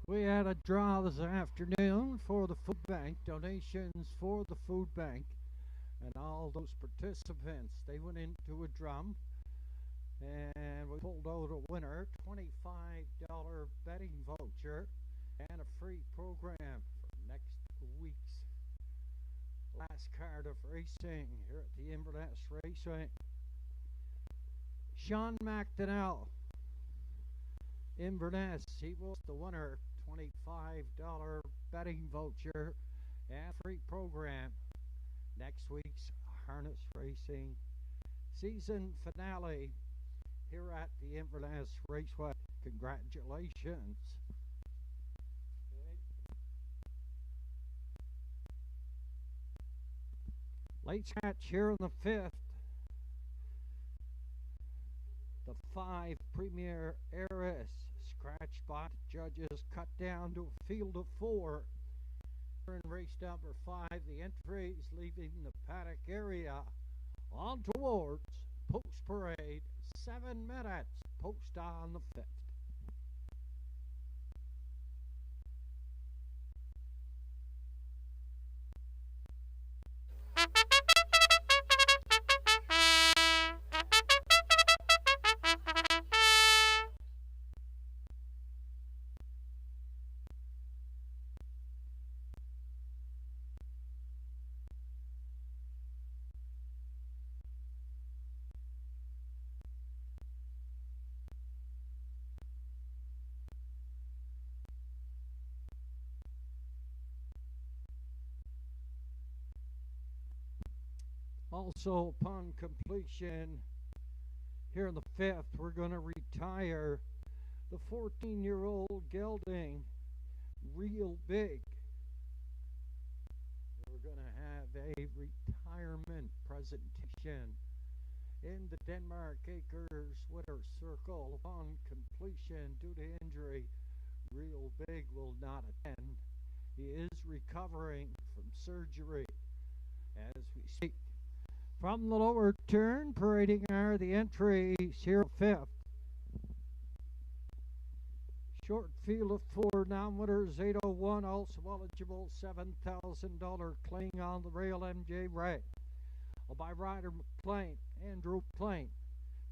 We had a draw this afternoon for the food bank, donations for the food bank, and all those participants, they went into a drum, and we pulled out a winner, $25 betting voucher, and a free program for next week's last card of racing here at the Inverness Raceway. Sean McDonnell, Inverness, he was the winner, $25 betting voucher and free program. Next week's harness racing season finale here at the Inverness Raceway. Congratulations. Late scratch here in the 5th. The 5 Premier Heiress scratch spot judges cut down to a field of 4. In race number 5, the entries leaving the paddock area on towards Post Parade. 7 minutes. Post on the 5th. Also, upon completion, here in the 5th, we're going to retire the 14-year-old gelding, Real Big. We're going to have a retirement presentation in the Denmark Acres Winter Circle. Upon completion, due to injury, Real Big will not attend. He is recovering from surgery as we speak. From the lower turn, parading are the entries here 5th. Short field of 4 non-winners, 801, also eligible, $7,000 claim on the rail, MJ Ray. By Ryder McLean, Andrew McLean,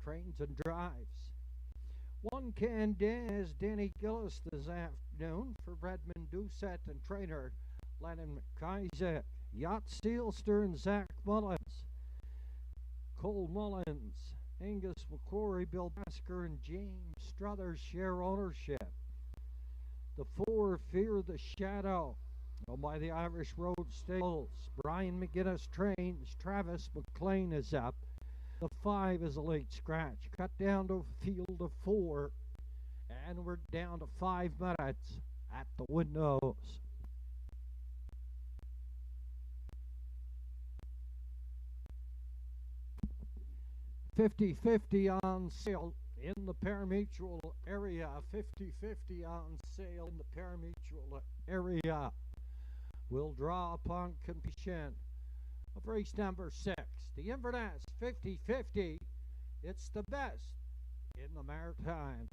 trains and drives. One Candiz, Danny Gillis this afternoon for Redmond Doucette and trainer Lennon McIsaac. Yacht Steelster, Zach Mullins. Cole Mullins, Angus McCrory, Bill Basker, and James Struthers share ownership. The 4 Fear the Shadow, owned by the Irish Road Stables. Brian McGuinness trains. Travis McLean is up. The 5 is a late scratch. Cut down to a field of 4. And we're down to 5 minutes at the windows. 50-50 on sale in the parimutuel area. 50-50 on sale in the parimutuel area. We'll draw upon completion of race number 6. The Inverness 50-50. It's the best in the Maritimes.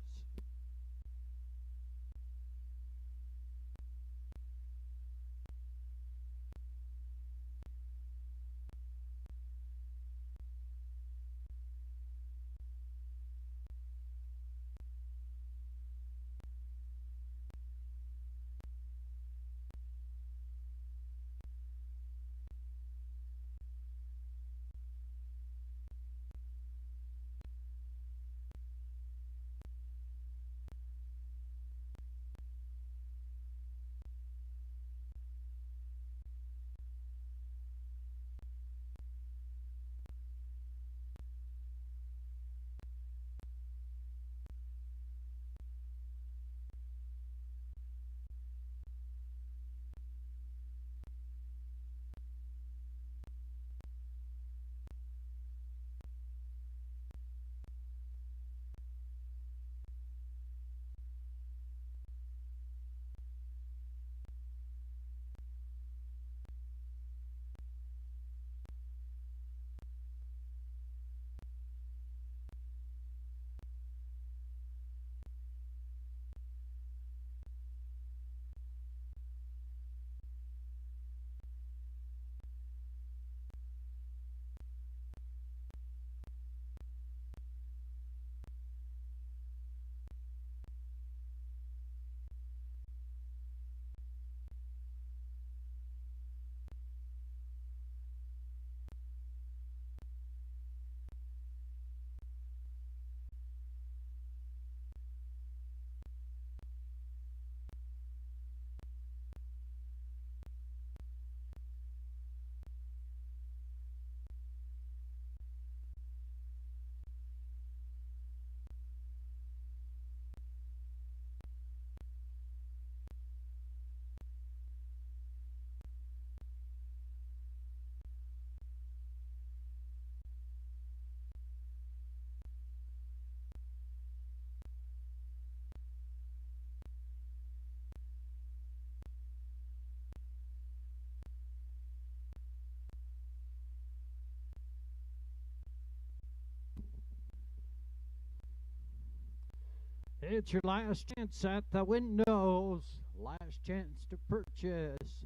It's your last chance at the windows. Last chance to purchase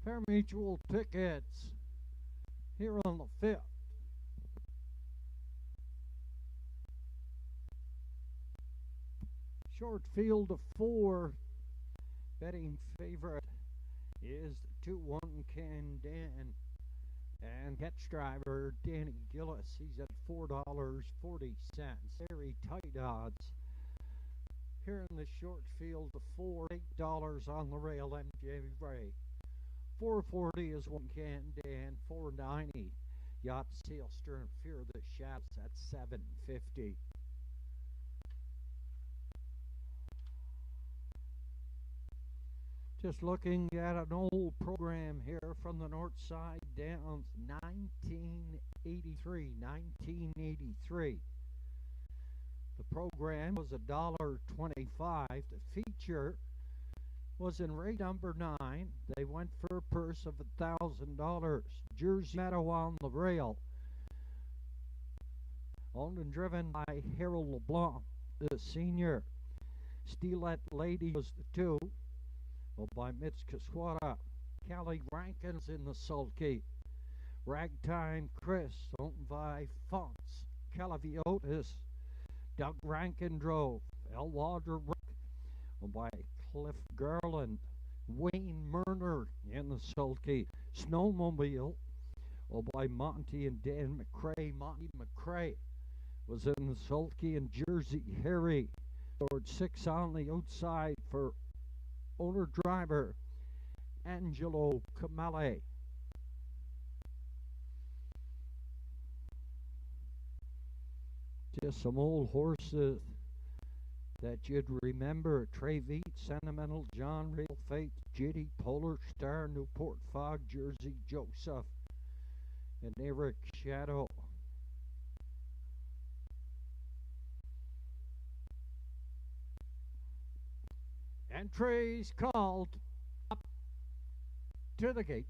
pari-mutuel tickets here on the 5th. Short field of 4. Betting favorite is the 2-1 Can Dan. And catch driver Danny Gillis. He's at $4.40. Very tight odds. Here in the short field of 4, $8 on the rail, MJ Ray. 440 is 1 Can Dan. 490 Yacht Sealster and Fear the Shadows at $7.50. Just looking at an old program here from the North Side Downs, 1983. The program was $1.25. The feature was in race number 9. They went for a purse of $1,000. Jersey Meadow on the rail. Owned and driven by Harold LeBlanc, the senior. Steelette Lady was the 2. By Mitch Caswada. Callie Rankins in the sulky. Ragtime Chris, owned by Fonts. Calaviotis. Doug Rankin drove. Elwater by Cliff Garland. Wayne Murner in the sulky. Snowmobile by Monty and Dan McCrae. Monty McCrae was in the sulky, and Jersey Harry scored 6 on the outside for owner-driver Angelo Camale. Just some old horses that you'd remember. Treviet, Sentimental, John Real Fate, Jitty, Polar Star, Newport Fog, Jersey Joseph, and Eric Shadow. Entries called up to the gate.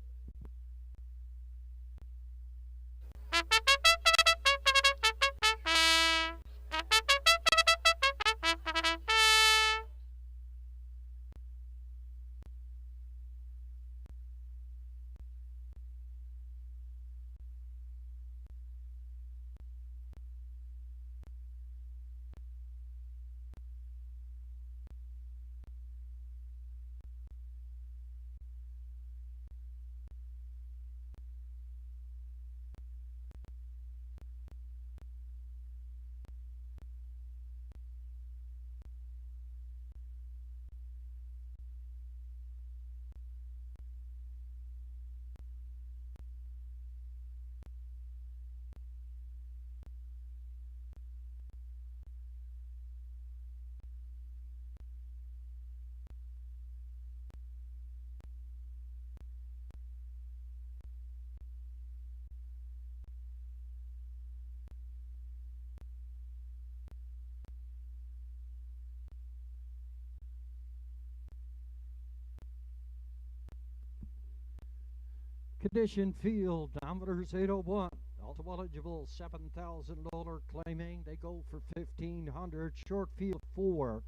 Condition field, diameters 801. Also eligible, $7,000 claiming. They go for $1,500. Short field 4.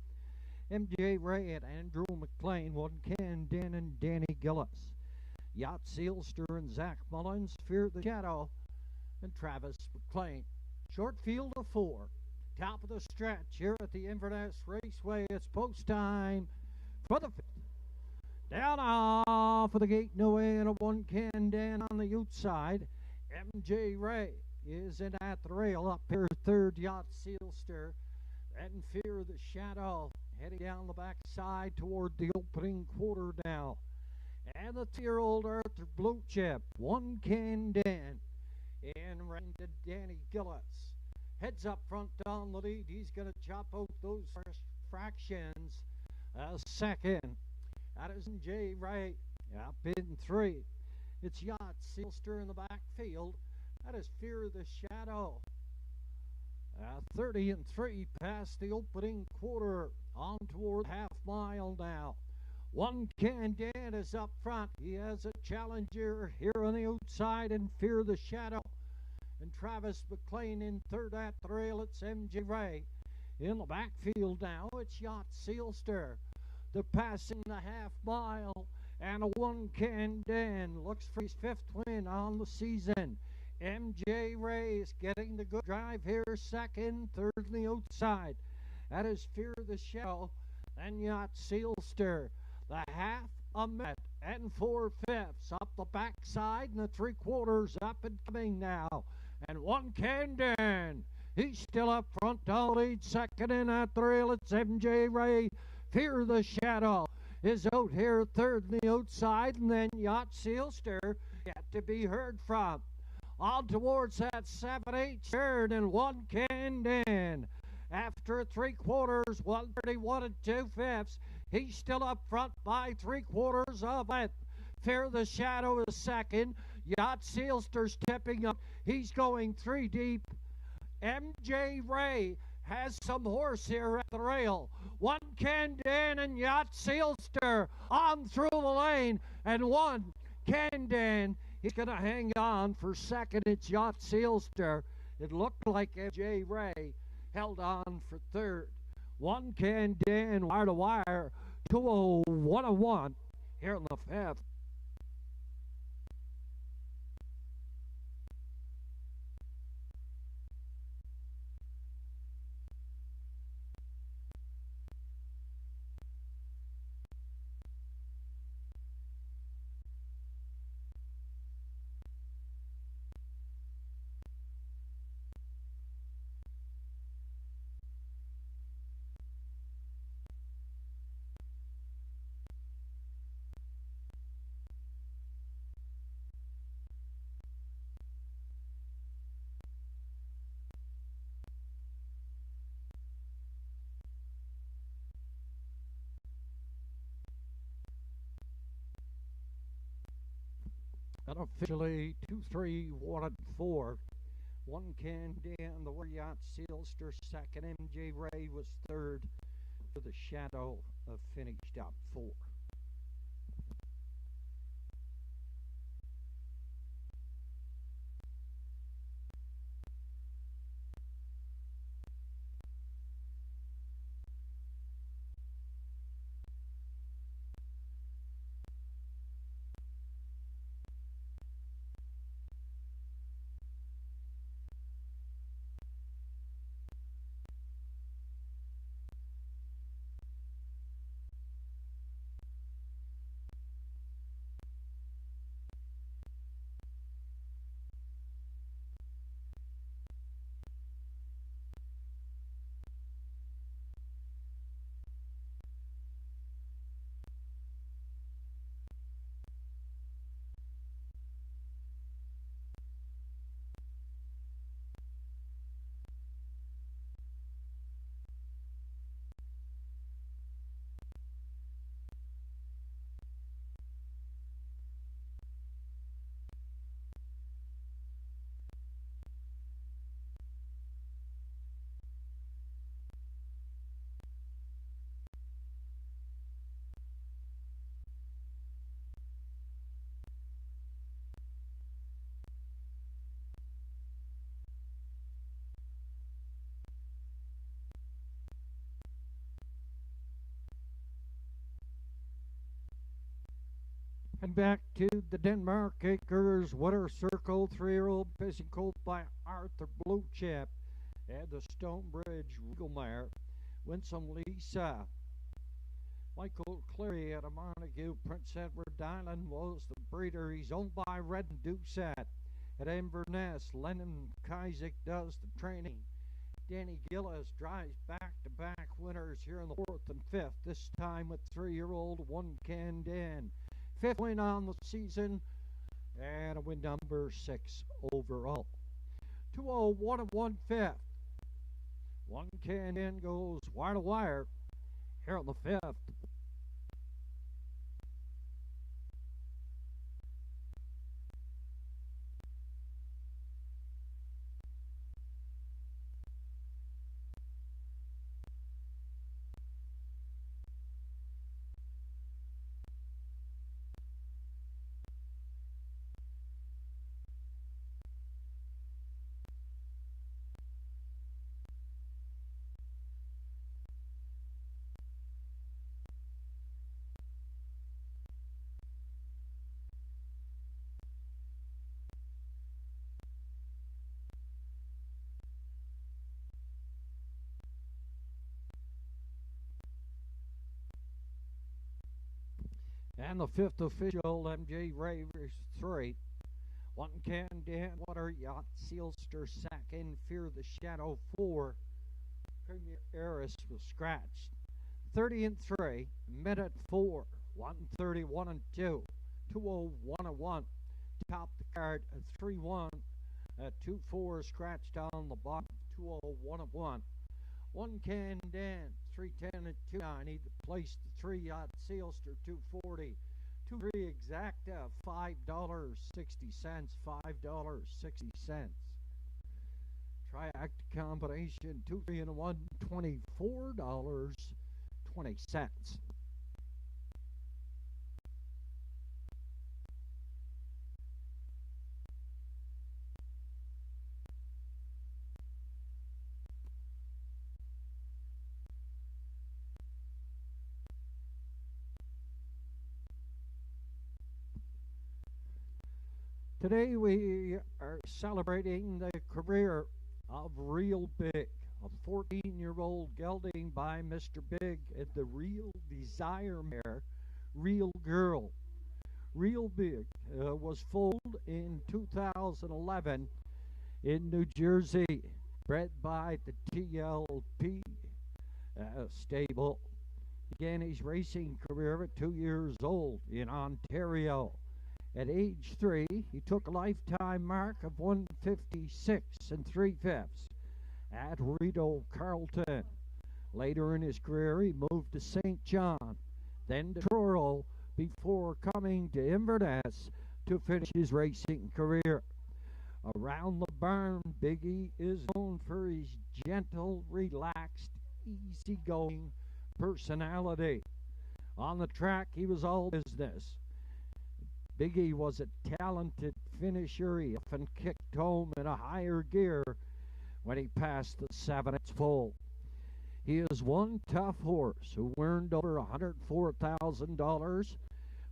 MJ Ray and Andrew McLean. 1 Can Dan and Danny Gillis. Yacht Sealster and Zach Mullins. Fear the Shadow and Travis McLean. Short field of 4. Top of the stretch here at the Inverness Raceway. It's post time for the 5th. Down off of the gate, no way, and a 1 Can Dan on the outside. MJ Ray is in at the rail. Up here, 3rd Yacht Sealster. Then Fear the Shadow heading down the backside toward the opening quarter now. And the 2-year-old Arthur Blue Chip, 1 Can Dan. In ring to Danny Gillis. Heads up front down the lead. He's going to chop out those first fractions. Second. That is MJ Ray. Up in 3. It's Yacht Sealster in the backfield. That is Fear the Shadow. 30 and 3 past the opening quarter. On toward half mile now. 1 Can Dan is up front. He has a challenger here on the outside and Fear the Shadow. And Travis McLean in 3rd at the rail. It's MJ Ray. In the backfield now, it's Yacht Sealster. They're passing the half mile, and a one-can Dan looks for his fifth win on the season. MJ Ray is getting the good drive here, second, third on the outside. That is Fear the Shadow, then Yacht Sealster. The half a minute and 4/5 up the backside, and the 3/4 up and coming now. And one-can Dan, he's still up front to lead second in that thrill. It's MJ Ray. Fear the Shadow is out here third on the outside, and then Yacht Sealster yet to be heard from. On towards that 7-8 third, and one-can Dan. After 3/4, 131 and 2/5, he's still up front by 3/4 of it. Fear the Shadow is second. Yacht Sealster's tipping up. He's going 3 deep. MJ Ray has some horse here at the rail. One-can Dan and Yacht Sealster on through the lane. And one-can Dan, he's going to hang on for second. It's Yacht Sealster. It looked like MJ Ray held on for third. One-can Dan, wire to wire, 2:01 here in the fifth. Unofficially, 2, 3, 1, and 4. One-can Dan, the Yacht Sealster second. MJ Ray was third. For the Shadow finished up 4. And back to the Denmark Acres Winter Circle 3-year-old Busy Colt by Arthur Bluechip. And the Stonebridge Regal Mare. Winsome Lisa. Michael Cleary out of Montague. Prince Edward Island was the breeder. He's owned by Red and Doucette. At Inverness, Lennon Kazik does the training. Danny Gillis drives back-to-back winners here in the 4th and 5th. This time with 3-year-old One-Can Dan. 5th win on the season, and a win number 6 overall. 2:01 and 1/5. One-Can Dan goes wire to wire here on the 5th. And the fifth official, MJ Ravers 3. One can Dan Water Yacht Sealster second. Fear the Shadow 4. Premier Eris was scratched. 30 and 3. Minute 4. 131 and 2. 201 and 1. Top the card at 3-1. 2-4 scratched on the bottom. 201 and 1. One can Dan 310 and 290. Placed the 3 yacht Sealster 240. 2-3 exacta $5.60. $5.60. Triact combination 2-3 and 1 $24.20. Today we are celebrating the career of Real Big, a 14-year-old gelding by Mr. Big at the Real Desire mare, Real Girl. Real Big was foaled in 2011 in New Jersey, bred by the TLP stable. Began his racing career at 2 years old in Ontario. At age 3, he took a lifetime mark of 156 and 3/5 at Rideau Carlton. Later in his career, he moved to St. John, then to Truro, before coming to Inverness to finish his racing career. Around the barn, Biggie is known for his gentle, relaxed, easygoing personality. On the track, he was all business. Biggie was a talented finisher. He often kicked home in a higher gear when he passed the 7/8 full. He is one tough horse who earned over $104,000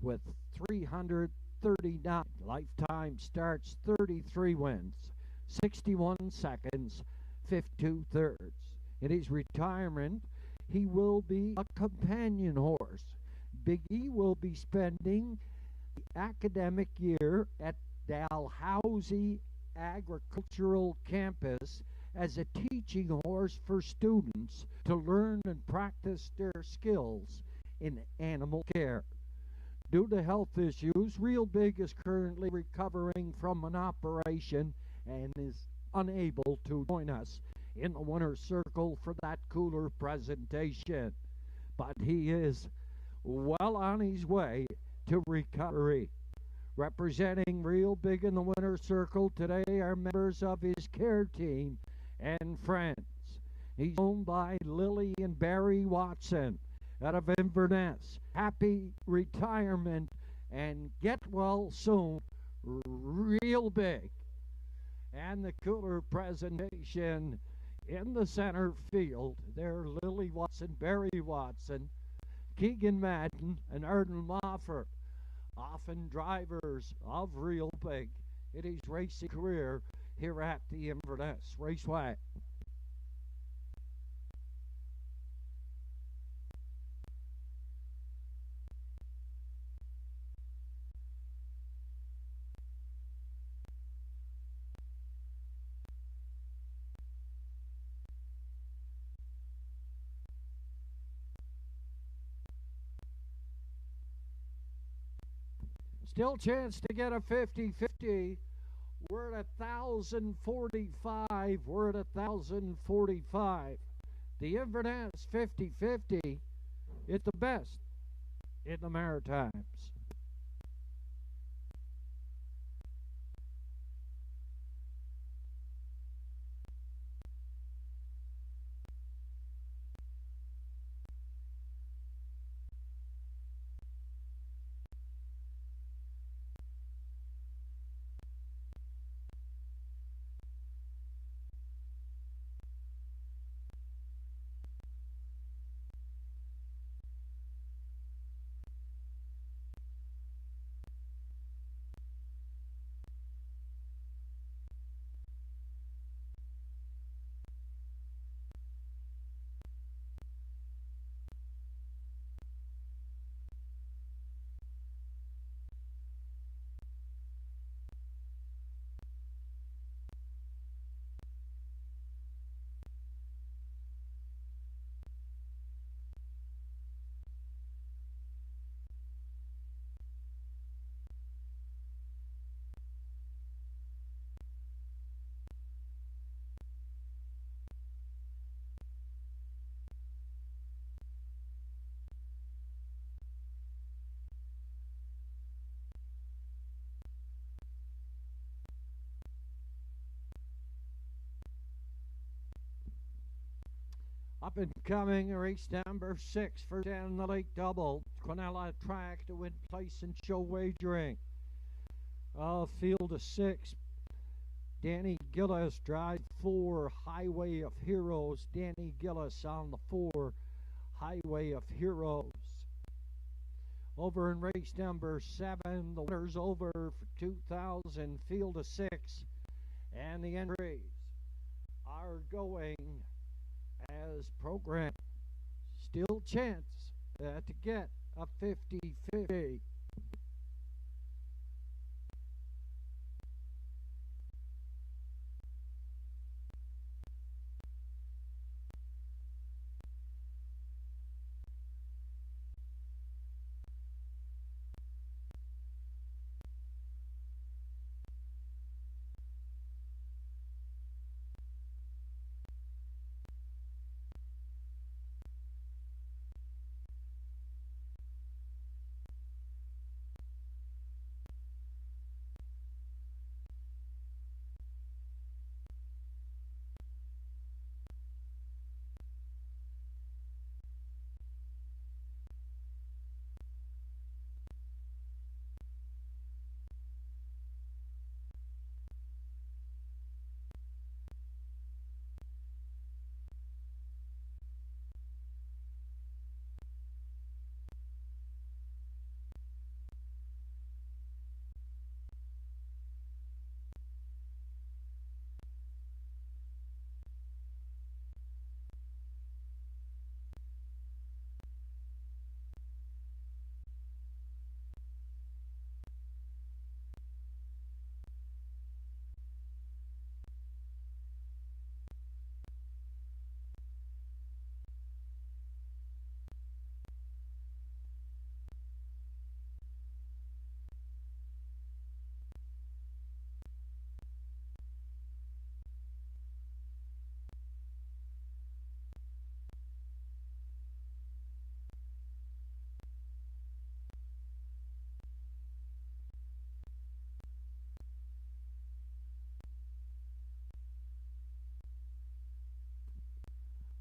with 339 lifetime starts, 33 wins, 61 seconds, 52 thirds. In his retirement, he will be a companion horse. Biggie will be spending the academic year at Dalhousie Agricultural Campus as a teaching horse for students to learn and practice their skills in animal care. Due to health issues, Real Big is currently recovering from an operation and is unable to join us in the winner's circle for that cooler presentation. But he is well on his way to recovery. Representing Real Big in the winner's circle today are members of his care team and friends. He's owned by Lily and Barry Watson out of Inverness. Happy retirement and get well soon, Real Big. And the cooler presentation in the center field. There, Lily Watson, Barry Watson, Keegan Madden, and Arden Mofford, often drivers of Real Big in his racing career here at the Inverness Raceway. Still chance to get a 50-50. We're at 1,045. We're at 1,045. The Inverness 50-50 is the best in the Maritimes. Up and coming, race number 6, first down the late double. Quinella track to win place and show wagering. Field of 6. Danny Gillis drives 4, Highway of Heroes. Danny Gillis on the 4, Highway of Heroes. Over in race number 7, the winner's over for 2,000, field of 6. And the entries are going as programmed. Still chance to get a 50-50.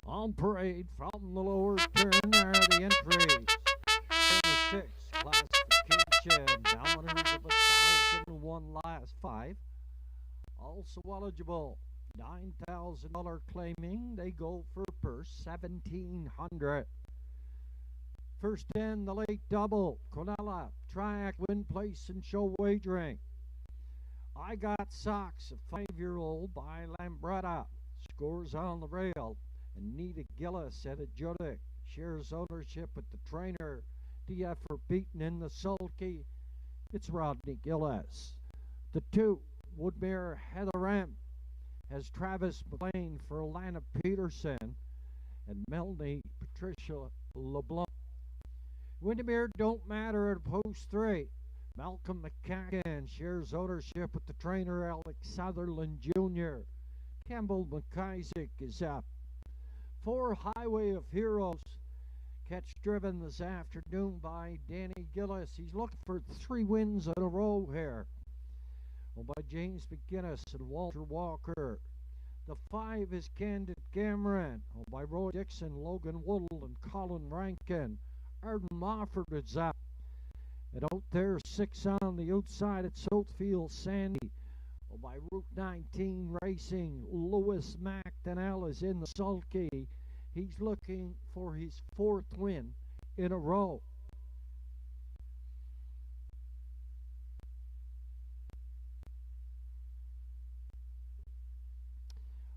On parade from the lower turn are the entries. Number 6, classification, dominators of 1,001 last 5. Also eligible, $9,000 claiming. They go for purse $1,700. First in the late double, Quinella, track, win place and show wagering. I Got Socks, a 5-year-old by Lambretta, scores on the rail. Anita Gillis at Adjudic shares ownership with the trainer. DF for beaten in the sulky. It's Rodney Gillis. The 2, Woodmere Heather M, has Travis McLean for Lana Peterson and Melanie Patricia LeBlanc. Windermere Don't Matter at post 3. Malcolm McCacken shares ownership with the trainer Alex Sutherland Jr. Campbell McIsaac is up. 4, Highway of Heroes, catch driven this afternoon by Danny Gillis. He's looking for 3 wins in a row here. By James McGuinness and Walter Walker. The 5 is Candid Cameron, by Roy Dixon, Logan Woodle, and Colin Rankin. Arden Mofford is up. And out there, 6 on the outside at Southfield Sandy. By Route 19 Racing, Lewis McDonnell is in the sulky. He's looking for his 4th win in a row.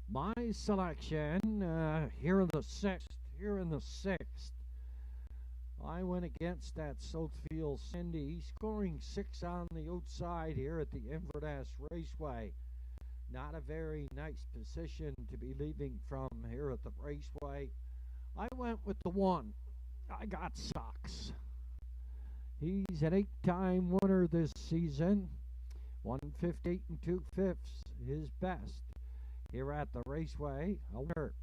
My selection here in the 6th. I went against that Southfield Cindy, scoring 6 on the outside here at the Inverness Raceway. Not a very nice position to be leaving from here at the Raceway. I went with the 1, I Got Socks. He's an 8-time winner this season. 158 2/5, his best here at the Raceway. A winner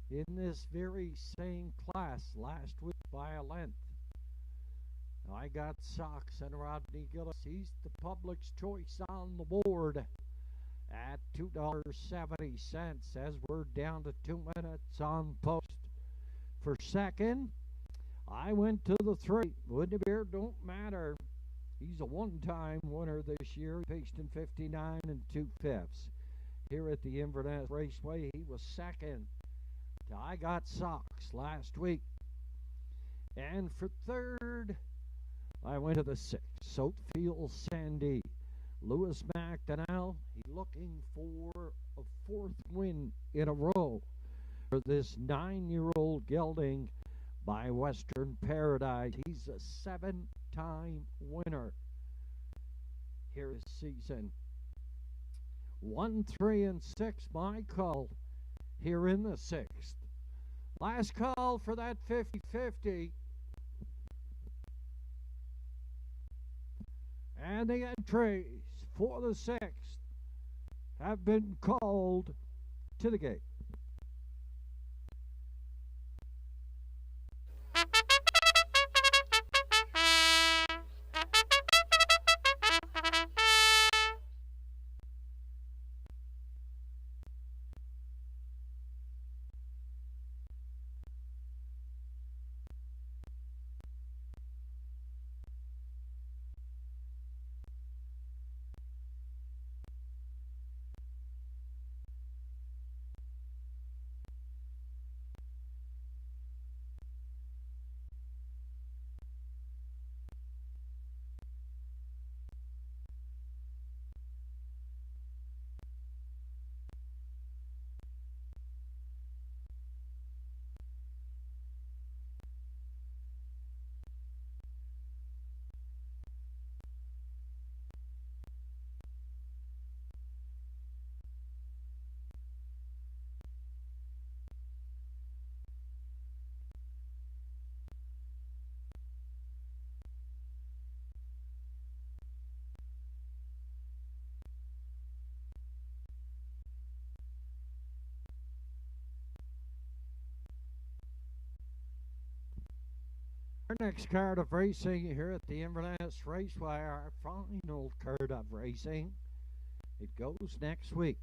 in this very same class last week by a length. I Got Socks and Rodney Gillis. He's the public's choice on the board. at $2.70 as we're down to 2 minutes on post. For second, I went to the 3. Windermere don't matter. He's a one-time winner this year. He paced in 59 2/5 here at the Inverness Raceway. He was second to I Got Socks last week. And for third, I went to the 6. Soatfield Sandy. Lewis McDonnell, he's looking for a 4th win in a row for this 9-year-old gelding by Western Paradise. He's a 7-time winner here this season. 1, 3, and 6, my call here in the 6th. Last call for that 50-50. And the entries for the 6th have been called to the gate. Our next card of racing here at the Inverness Raceway, our final card of racing, it goes next week.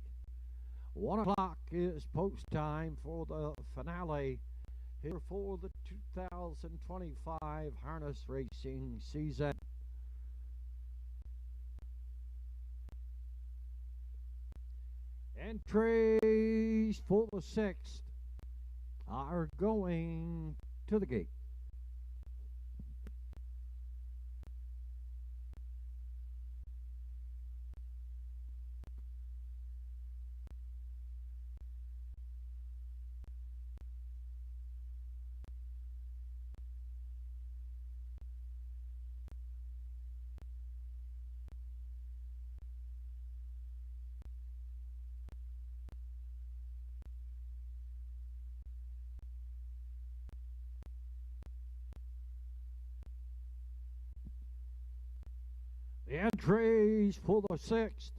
1 o'clock is post time for the finale here for the 2025 harness racing season. Entries for the 6th are going to the gate. The entries for the 6th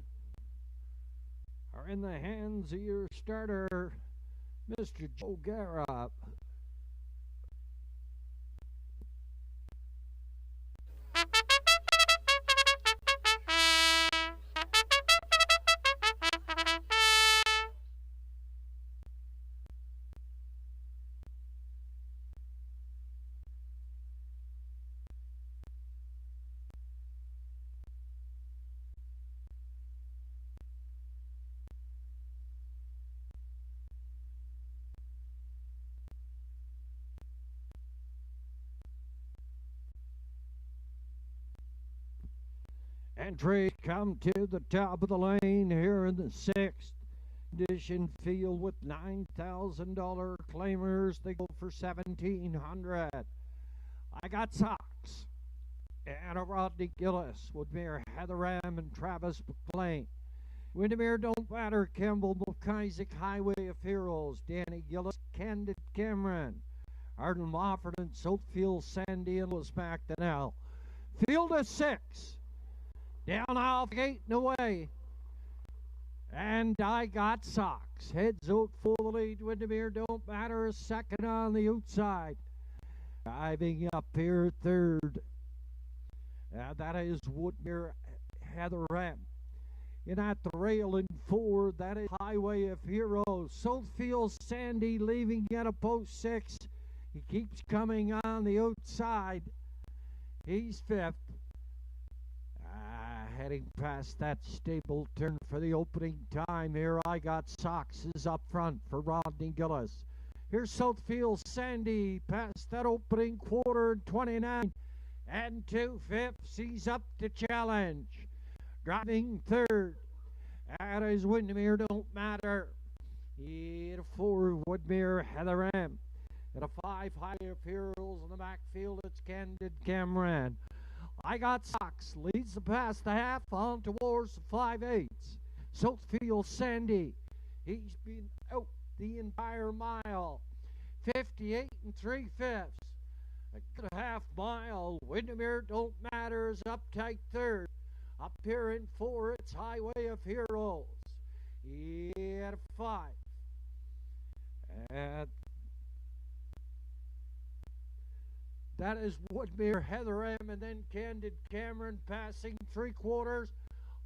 are in the hands of your starter, Mr. Joe Garrop. Entries come to the top of the lane here in the 6th edition field with $9,000 claimers. They go for $1,700. I Got Socks and a Rodney Gillis, Woodmere, Heather Ram, and Travis McLean. Windermere Don't Matter, Campbell, Mulkaisik, Highway of Heroes, Danny Gillis, Candid Cameron, Arden Mofford, and Soatfield Sandy, and Lewis McDonnell. Field of 6. Down off the gate and away. And I Got Socks. Heads out for the lead. Windermere Don't Matter is second on the outside. Driving up here third. That is Woodmere Heather Ram. In at the rail in 4, that is Highway of Heroes. Southfield Sandy leaving at a post 6. He keeps coming on the outside. He's 5th. Heading past that stable turn for the opening time here. I Got Socks is up front for Rodney Gillis. Here's Southfield Sandy past that opening quarter, 29 and 2/5. He's up to challenge. Driving 3rd. That is Windermere Don't Matter. At a 4, Woodmere Heather M. At a 5, High of Heroes. In the backfield, it's Candid Cameron. I Got Socks leads the past the half on towards the 5/8. Southfield Sandy, he's been out the entire mile. 58 and 3/5. A good half mile. Windermere Don't Matter is up tight 3rd. Up here in 4, it's Highway of Heroes. At a 5. And that is Woodmere Heather M. And then Candid Cameron passing 3/4.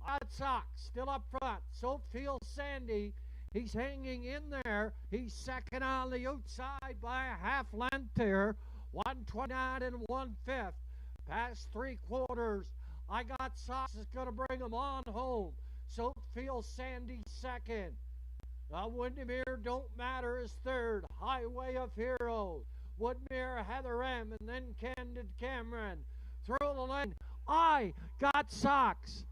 Odd Socks still up front. Southfield Sandy, he's hanging in there. He's second on the outside by a half length there. 129 and 1/5. Past 3/4. I Got Socks is going to bring him on home. Southfield Sandy second. Windermere Don't Matter is 3rd. Highway of Heroes. Woodmere Heather M. And then Candid Cameron. Through the lane. I Got Socks.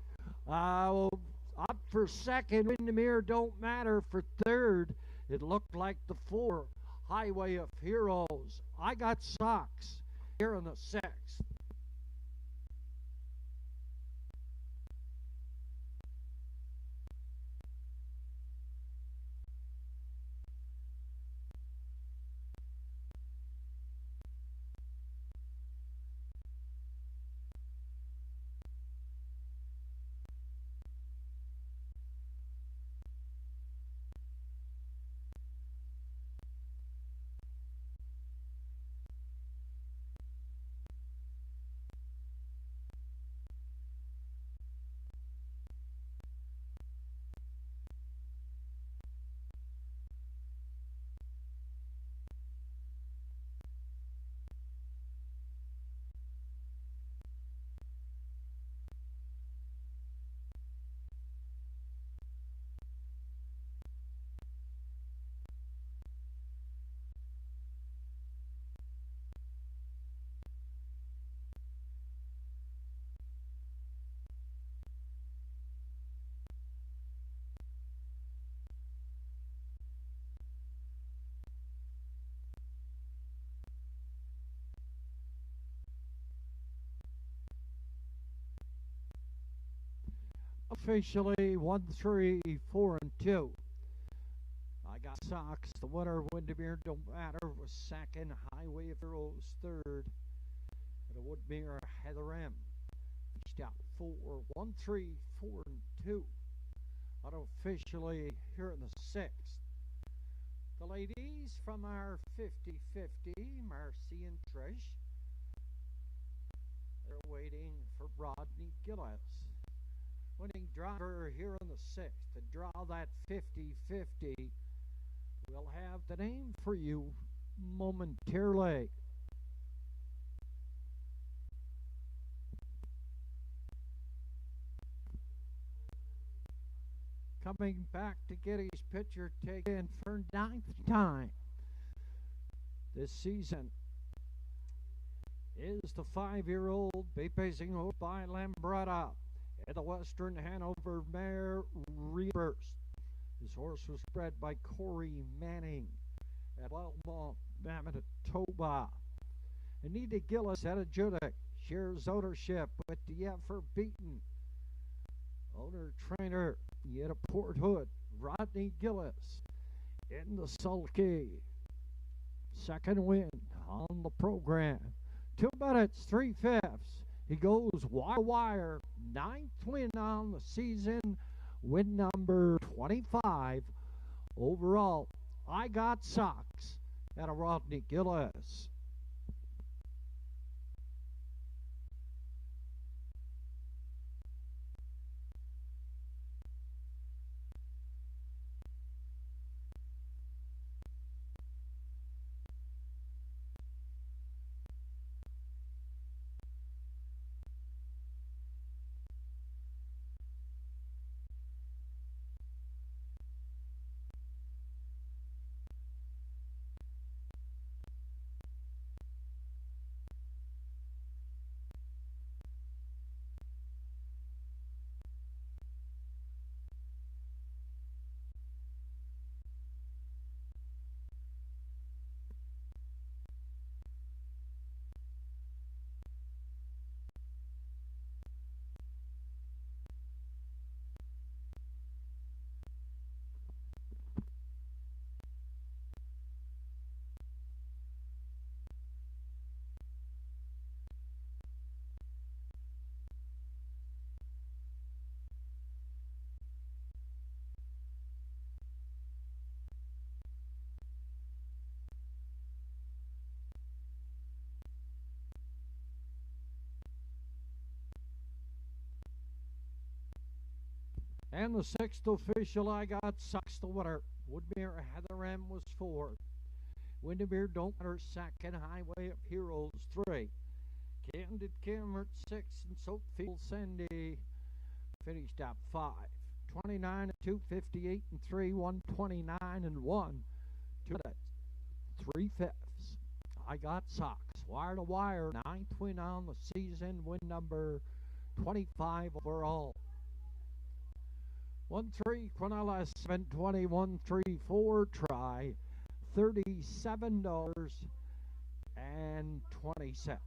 Up for 2nd. Windermere Don't Matter for 3rd. It looked like the 4. Highway of Heroes. I Got Socks here in the 6th. Officially 1, 3, 4, and 2. I Got Socks. The winner, Windermere Don't Matter, was 2nd. Highway of Heroes 3rd. And Woodmere Heather M. Reached out 4, 1, 3, 4, and 2. Unofficially here in the 6th. The ladies from our 50-50, Marcy and Trish. They're waiting for Rodney Gillis. Winning driver here in the 6th. To draw that 50-50, we'll have the name for you momentarily. Coming back to get his picture taken for 9th time this season is the 5-year-old Be-Pacing by Lambretta. And the Western Hanover mare Reburst. This horse was bred by Corey Manning at Belmont, Manitoba. Anita Gillis at Adjudic shares ownership with the Effort Beaten. Owner trainer yet a Port Hood, Rodney Gillis in the sulky. 2nd win on the program. 2 minutes, 3/5. He goes wire, 9th win on the season, win number 25. Overall, I Got Socks at a Rodney Gillis. And the sixth official, I got Sucks the winner. Woodmere Heather M was fourth. Windermere Don't Matter second. Highway of Heroes 3. Candid Cameron 6, and Soapfield Sandy finished at 5. 29 and 2, 58 and 3, 129 and 1. 2 minutes, 3/5. I got Sox. Wire to wire, 9th win on the season, win number 25 overall. 1-3, Quinella 721-3-4, try $37.20.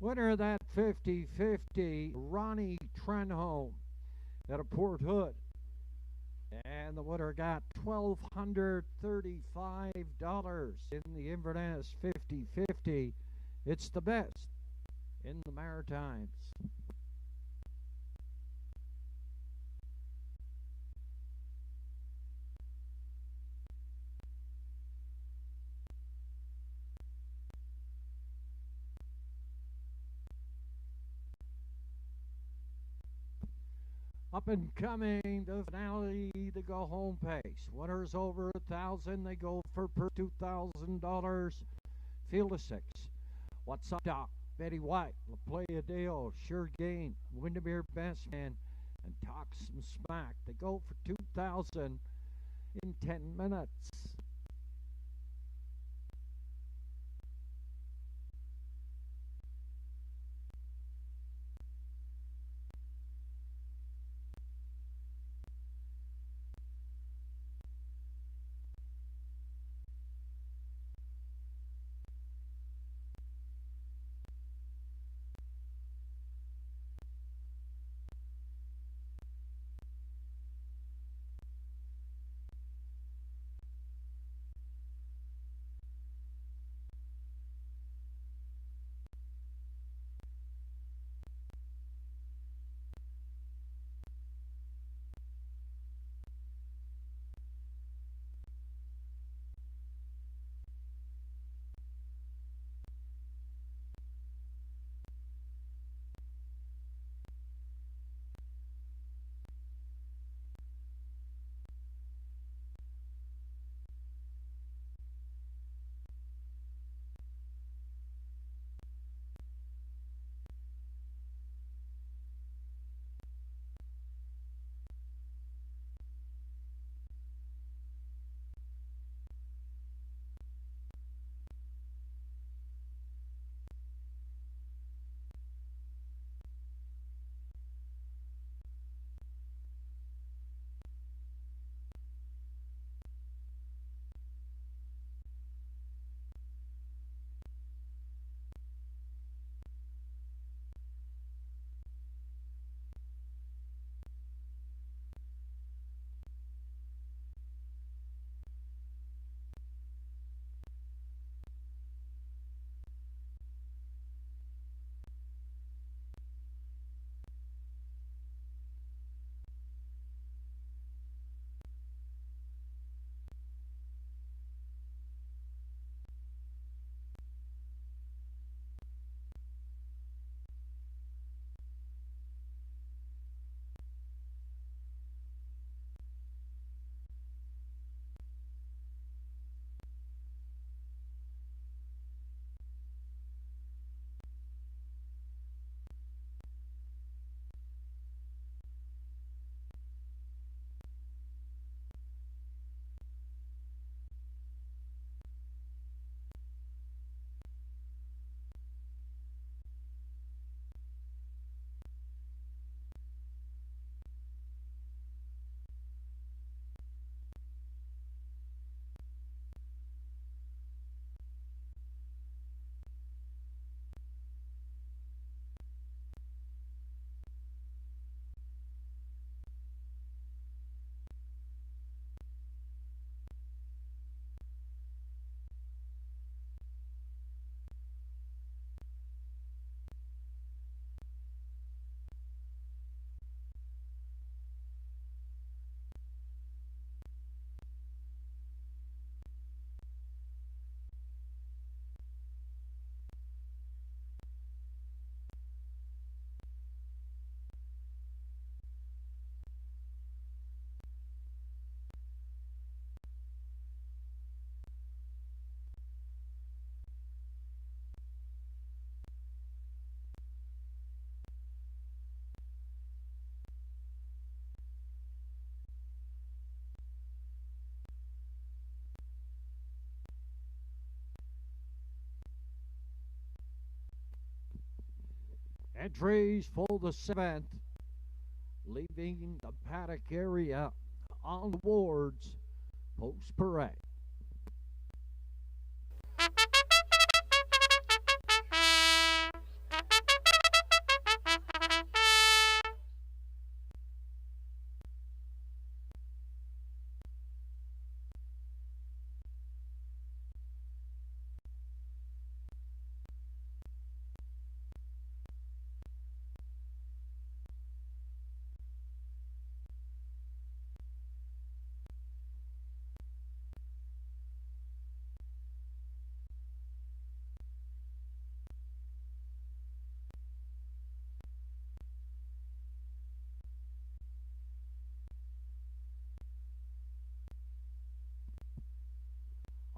Winner of that 50-50, Ronnie Trenholm out of Port Hood. And the winner got $1,235 in the Inverness 50-50. It's the best in the Maritimes. Up and coming, the finale, the go home pace. Winners over 1,000, they go for per $2,000. Field of 6. What's up, Doc? Betty White, La Playa Dale, Sure Gain, Windermere Best Man, and Talk Some Smack. They go for 2,000 in 10 minutes. Entries for the 7th, leaving the paddock area on towards Post Parade.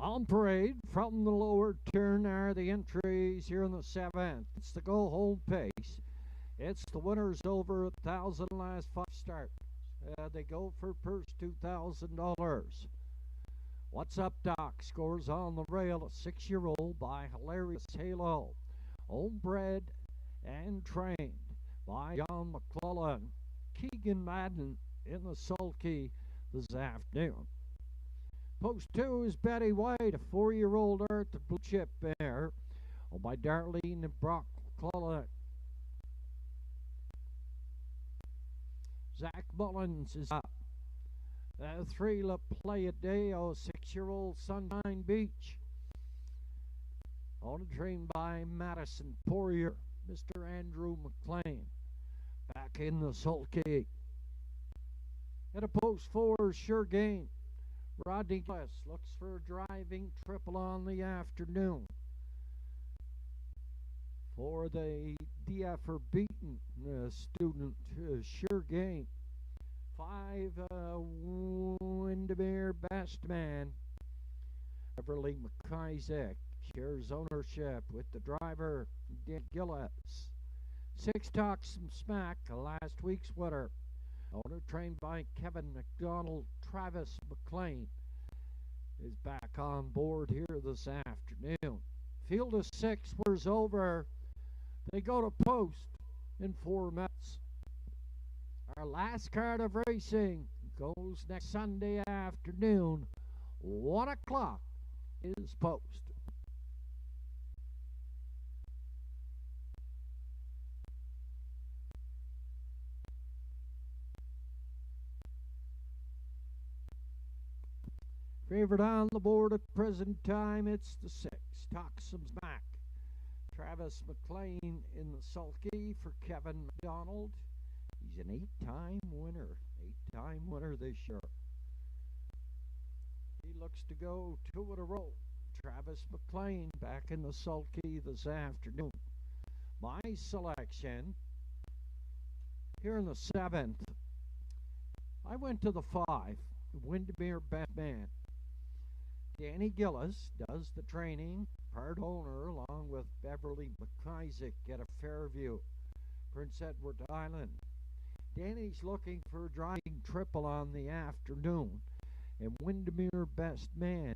On parade from the lower turn are the entries here in the 7th. It's the go-home pace. It's the winners over 1,000 last 5 starts. They go for purse $2,000. What's Up Doc scores on the rail, a 6-year-old by Hilarious Halo. Homebred and trained by John McClellan. Keegan Madden in the sulky this afternoon. Post 2 is Betty White, a 4-year-old Arthur Blue Chip mare, owned by Darlene and Brock McClellan. Zach Mullins is up. 3 La Playa Deo, 6-year-old Sunshine Beach. On a train by Madison Poirier, Mr. Andrew McLean. Back in the sulky. At a post 4, Sure Gain. Rodney Gillis looks for a driving triple on the afternoon. For the DFR beaten student, Sure Gain. 5, Windermere Best Man. Beverly McIsaac shares ownership with the driver, Dan Gillis. 6, Talk Some Smack, last week's winner. Owner trained by Kevin McDonald. Travis McLean is back on board here this afternoon. Field of 6 wears over. They go to post in 4 minutes. Our last card of racing goes next Sunday afternoon. 1 o'clock is post. Favorite on the board at present time, it's the 6, Talk Some Smack. Travis McLean in the sulky for Kevin McDonald. He's an 8-time winner. 8-time winner this year. He looks to go 2 in a row. Travis McLean back in the sulky this afternoon. My selection here in the 7th. I went to the 5, Windermere Best Man. Danny Gillis does the training, part owner, along with Beverly McIsaac at a Fairview, Prince Edward Island. Danny's looking for a driving triple on the afternoon, and Windermere Best Man,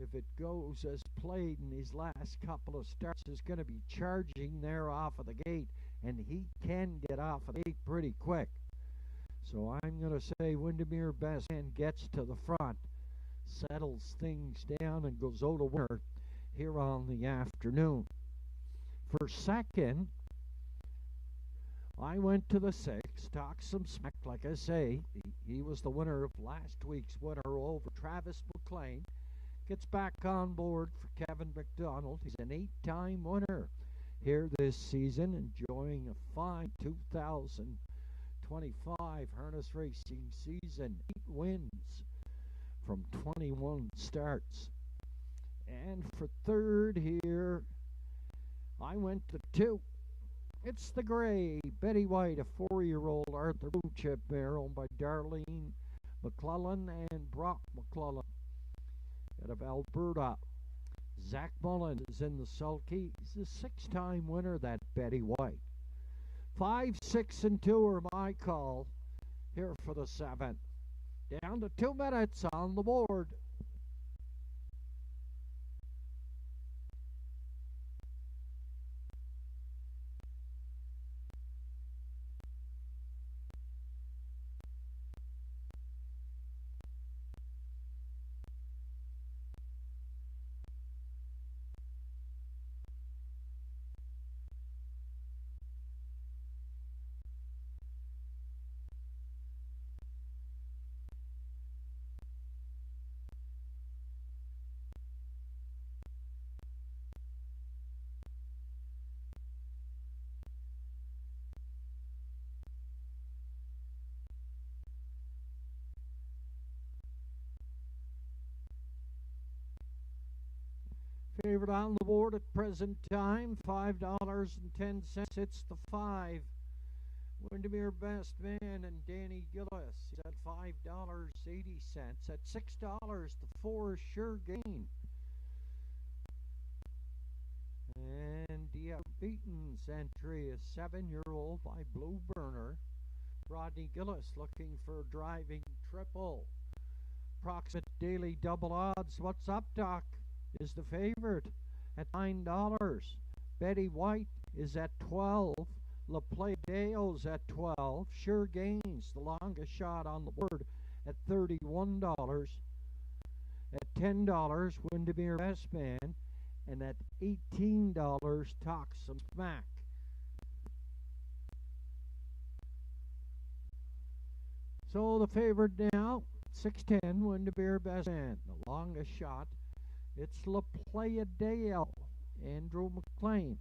if it goes as played in his last couple of starts, is going to be charging there off of the gate, and he can get off of the gate pretty quick. So I'm going to say Windermere Best Man gets to the front, settles things down, and goes out to winner here on the afternoon. For second, I went to the 6, Talk Some Smack. Like I say, he was the winner of last week's winner over Travis McLean. Gets back on board for Kevin McDonald. He's an 8-time winner here this season, enjoying a fine 2025 harness racing season. 8 wins from 21 starts. And for third here, I went to 2. It's the gray Betty White, a 4-year-old Arthur Blue Chip mare owned by Darlene McClellan and Brock McClellan out of Alberta. Zach Mullins is in the sulky. He's a 6-time winner, that Betty White. 5, 6, and 2 are my call here for the 7th. Down to 2 minutes on the board. favorite on the board at present time, $5.10. It's the 5. Windermere Best Man and Danny Gillis is at $5.80. At $6, the 4 Sure Gain. And Beaton's entry is 7-year-old by Blue Burner. Rodney Gillis looking for a driving triple. Approximate daily double odds. What's Up Doc is the favorite at $9. Betty White is at 12. La Play Deo's at 12. Sure Gains, the longest shot on the board, at $31. At $10, Windermere Best Man. And at $18, Talk Some Smack. So the favorite now, 610, Windermere Best Man. The longest shot, it's La Playa Deo, Andrew McLean.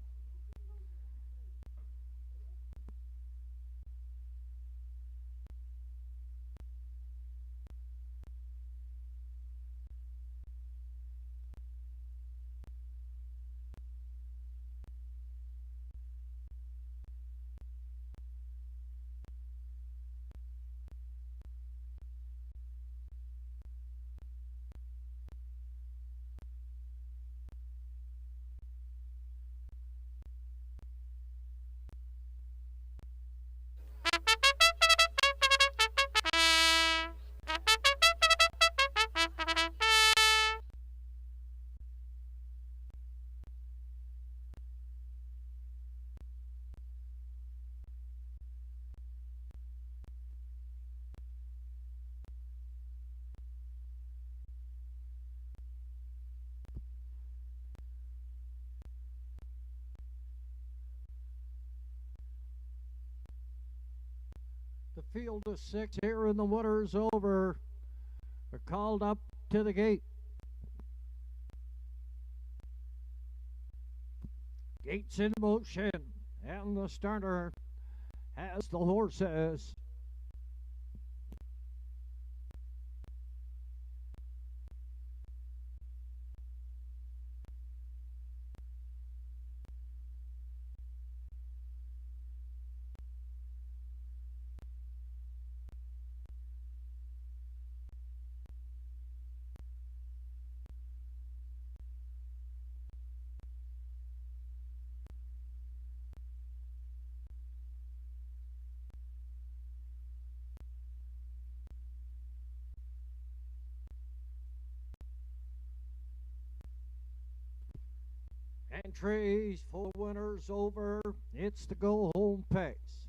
The field of 6 here and the winner's over. They're called up to the gate. Gates in motion, and the starter has the horses. Entries for winners over. It's the go-home pace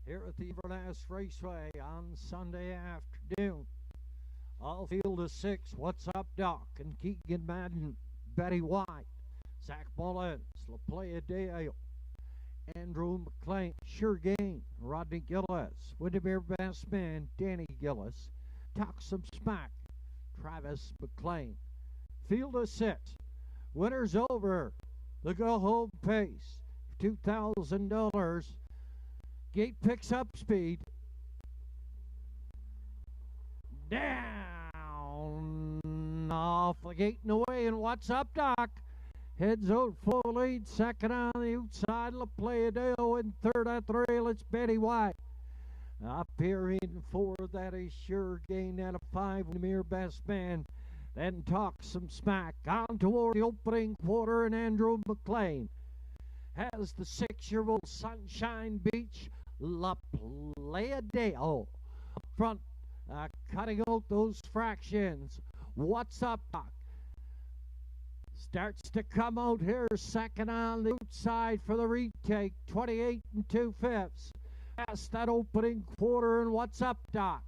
here at the Inverness Raceway on Sunday afternoon. All field of 6. What's Up Doc and Keegan Madden, Betty White, Zach Mullins, La Playa Deo, Andrew McLean, Sure Gain, Rodney Gillis, Windermere Best Man, Danny Gillis, Talk Some Smack, Travis McLean. Field of 6. Winners over. The go-home pace, $2,000. Gate picks up speed. Down off the gate and away. And What's Up Doc heads out full lead. Second on the outside, La Playa Deo. And third at the rail, it's Betty White. Up here in 4, that is Sure Gain at a 5. Windermere Best Man. Then Talk Some Smack on toward the opening quarter, and Andrew McLean has the 6-year-old Sunshine Beach, La Playa Deo up front, cutting out those fractions. What's Up Doc starts to come out here, second on the outside for the retake, 28 2/5. Past that opening quarter, and What's Up Doc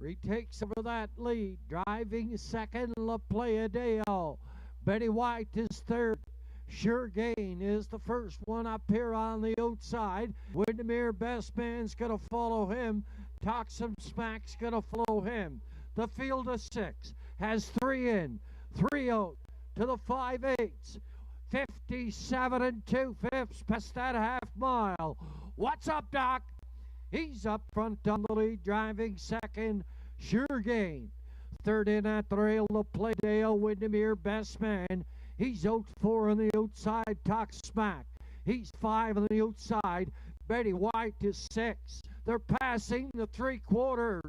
retakes over that lead. Driving second, La Playa Deo. Betty White is third. Sure Gain is the first one up here on the outside. Windermere Best Man's going to follow him. Talk Some Smack's going to follow him. The field of 6 has 3 in, 3 out to the 5/8. 57 2/5 past that half mile. What's Up Doc? He's up front on the lead, driving second, Sure Gain. Third in at the rail, La Playa Deo, Windermere Best Man. He's out 4 on the outside. Talk Smack. He's 5 on the outside. Betty White is 6. They're passing the 3/4.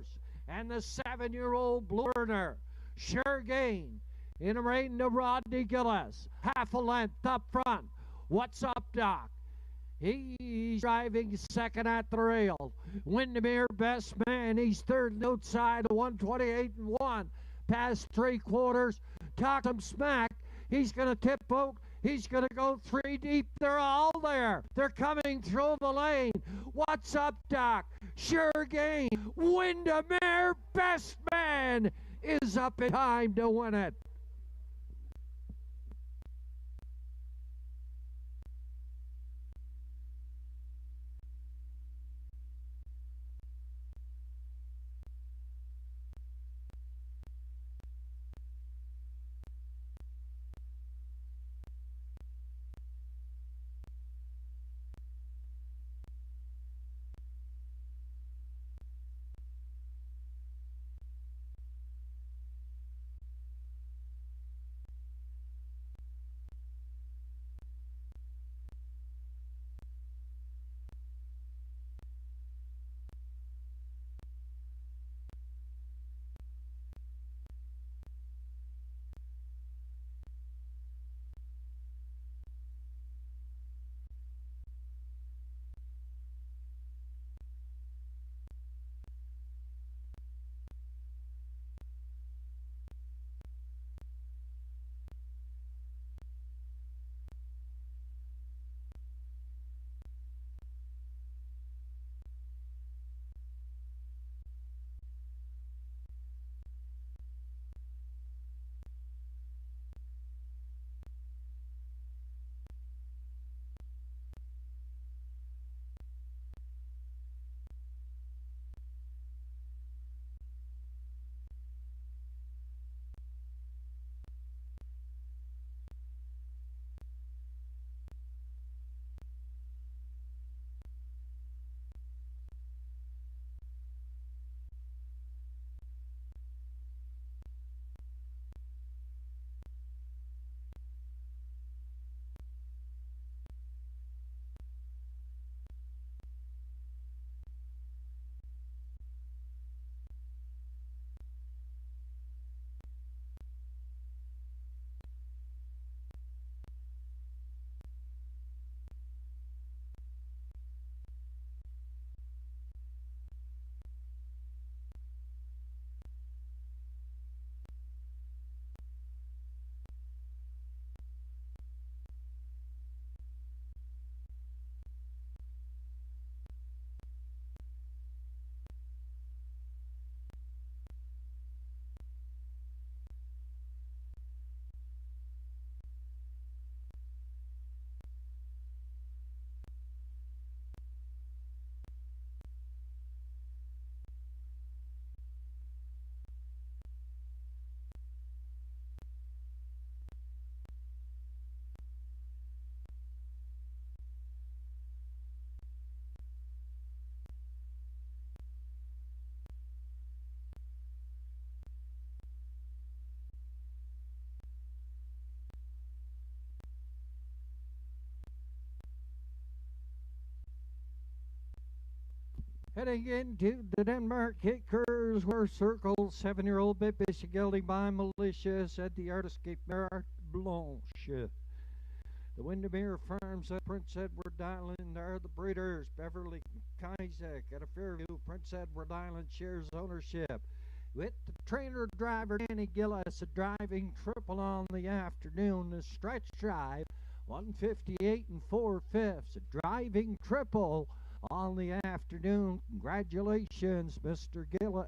And the 7-year-old Blurner. Sure gain. In a rain to Rodney Gillis. Half a length up front. What's up, Doc? He's driving second at the rail. Windermere, best man. He's third outside of 128-1. Past 3/4. Talk him Smack. He's going to tip out. He's going to go 3 deep. They're all there. They're coming through the lane. What's up, Doc? Sure gain. Windermere, best man, is up in time to win it. Heading into the Denmark Kickers were circled 7-year-old Bibis gelding by Malicious at the Artist Cape Mare Blanche. The Windermere Farms at Prince Edward Island are the breeders. Beverly Kizek at a Fairview. Prince Edward Island shares ownership with the trainer-driver Danny Gillis, a driving triple on the afternoon. The stretch drive, 158 4/5. A driving triple on the afternoon. Congratulations, Mr. Gillis.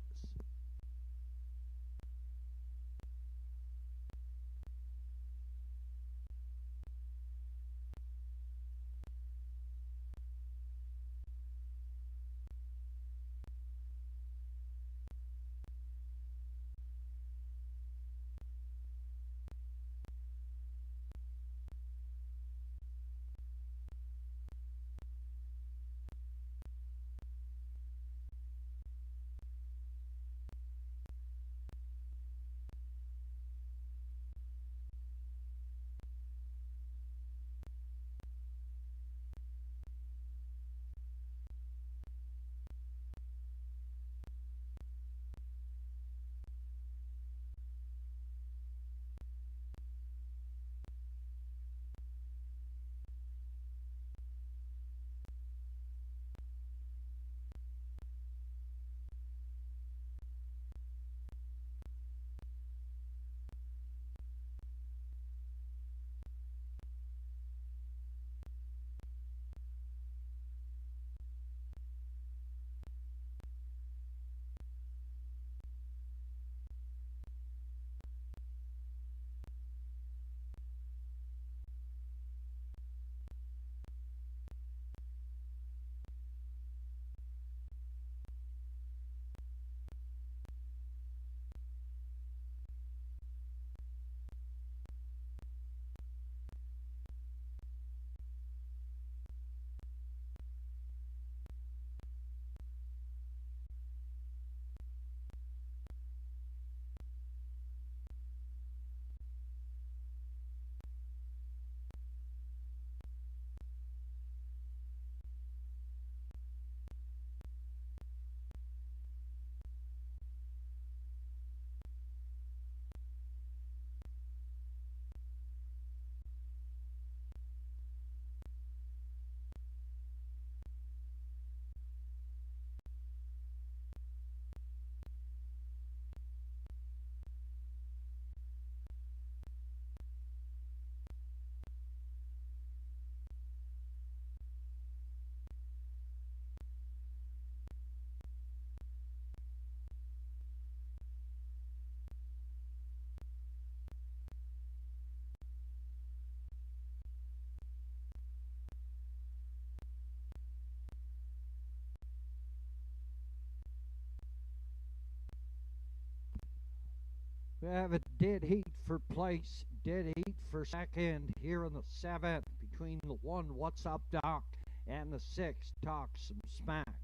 We have a dead heat for place, dead heat for second here in the 7th between the 1 What's Up Doc and the 6 Talk Some Smack.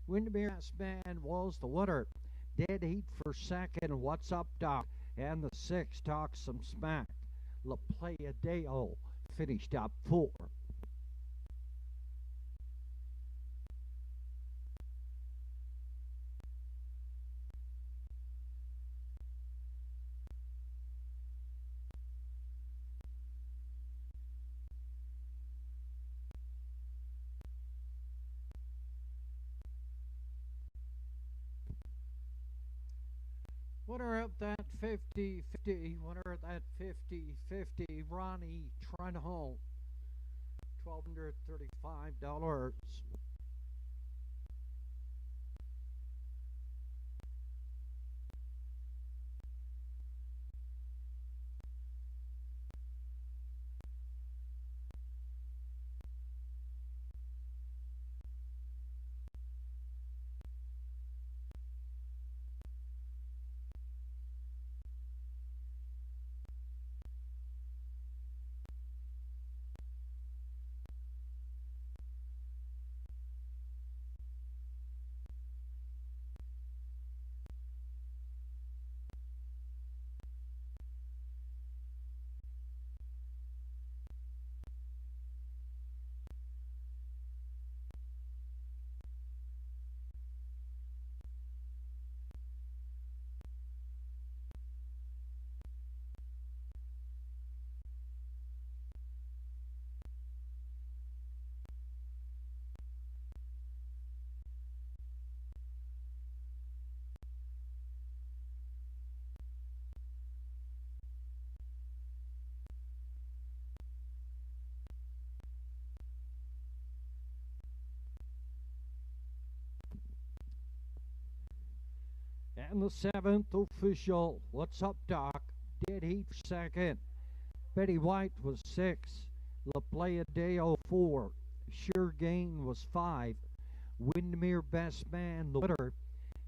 Windermere Man was the winner. Dead heat for second, What's Up Doc and the 6 Talk Some Smack. La Playa Deo finished up 4. Winner of that 50-50, winner of that 50-50, Ronnie Trenholm, $1,235. And the 7th official, What's Up Doc, dead heat for second. Betty White was 6. La Playa Deo 4. Sure Gain was 5. Windermere Best Man the winner.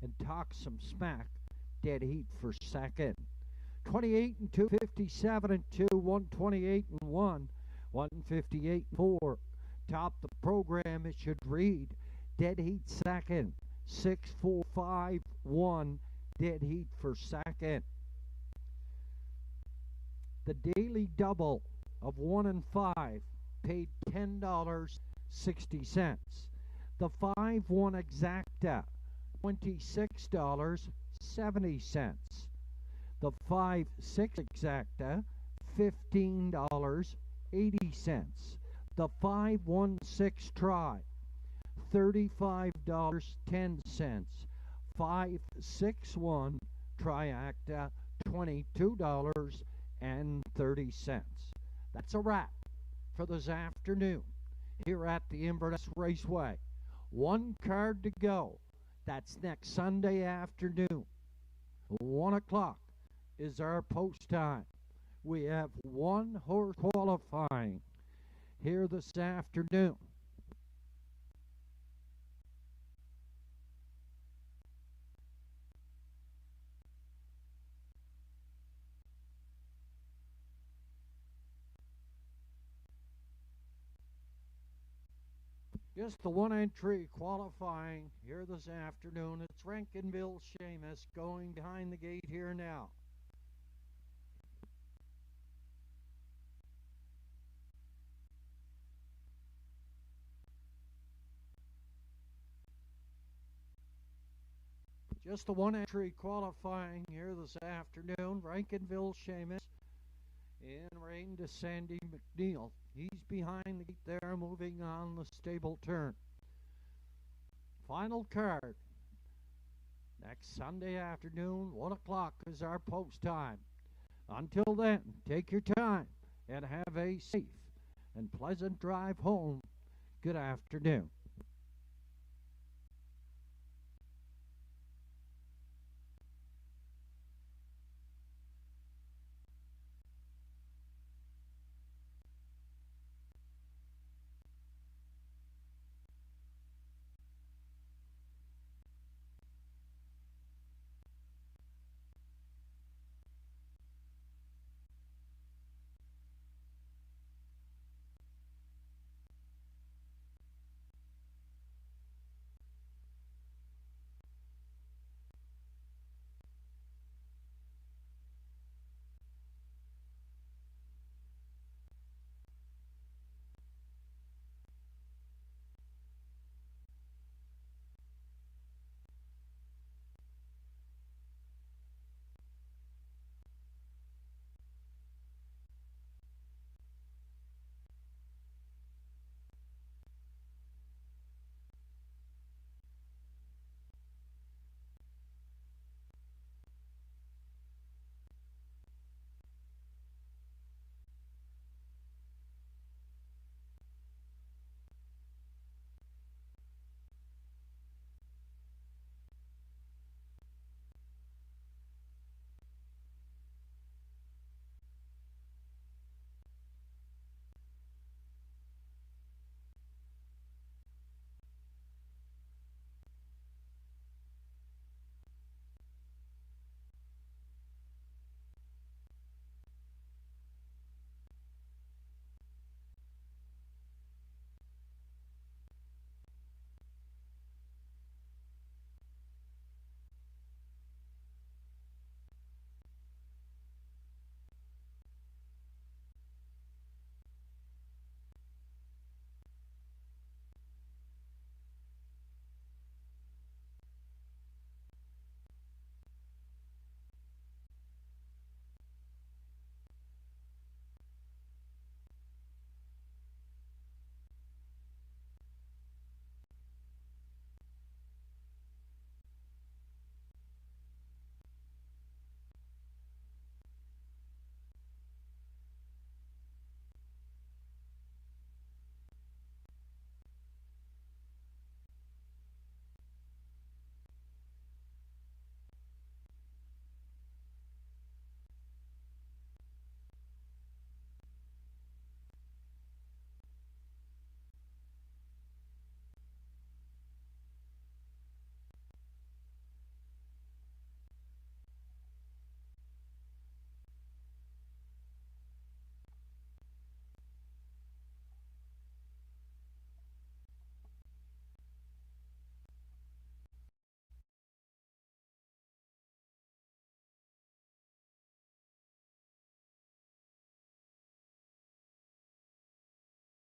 And Talk Some Smack, dead heat for second. 28 and 2, 57 and 2, 128 and 1, 158 4. Top the program, it should read dead heat second. 6, 4, 5, 1, dead heat for second. The daily double of 1 and 5 paid $10.60. The 5-1 exacta, $26.70. The 5-6 exacta, $15.80. The 5-1-6 try, $35.10. 5-6-1 triacta, $22.30. That's a wrap for this afternoon here at the Inverness Raceway. 1 card to go. That's next Sunday afternoon. 1 o'clock is our post time. We have 1 horse qualifying here this afternoon. Just the 1 entry qualifying here this afternoon. It's Rankinville Seamus going behind the gate here now. Just the 1 entry qualifying here this afternoon. Rankinville Seamus in rain to Sandy McNeil. He's behind the gate there, moving on the stable turn. Final card. Next Sunday afternoon, 1 o'clock is our post time. Until then, take your time and have a safe and pleasant drive home. Good afternoon.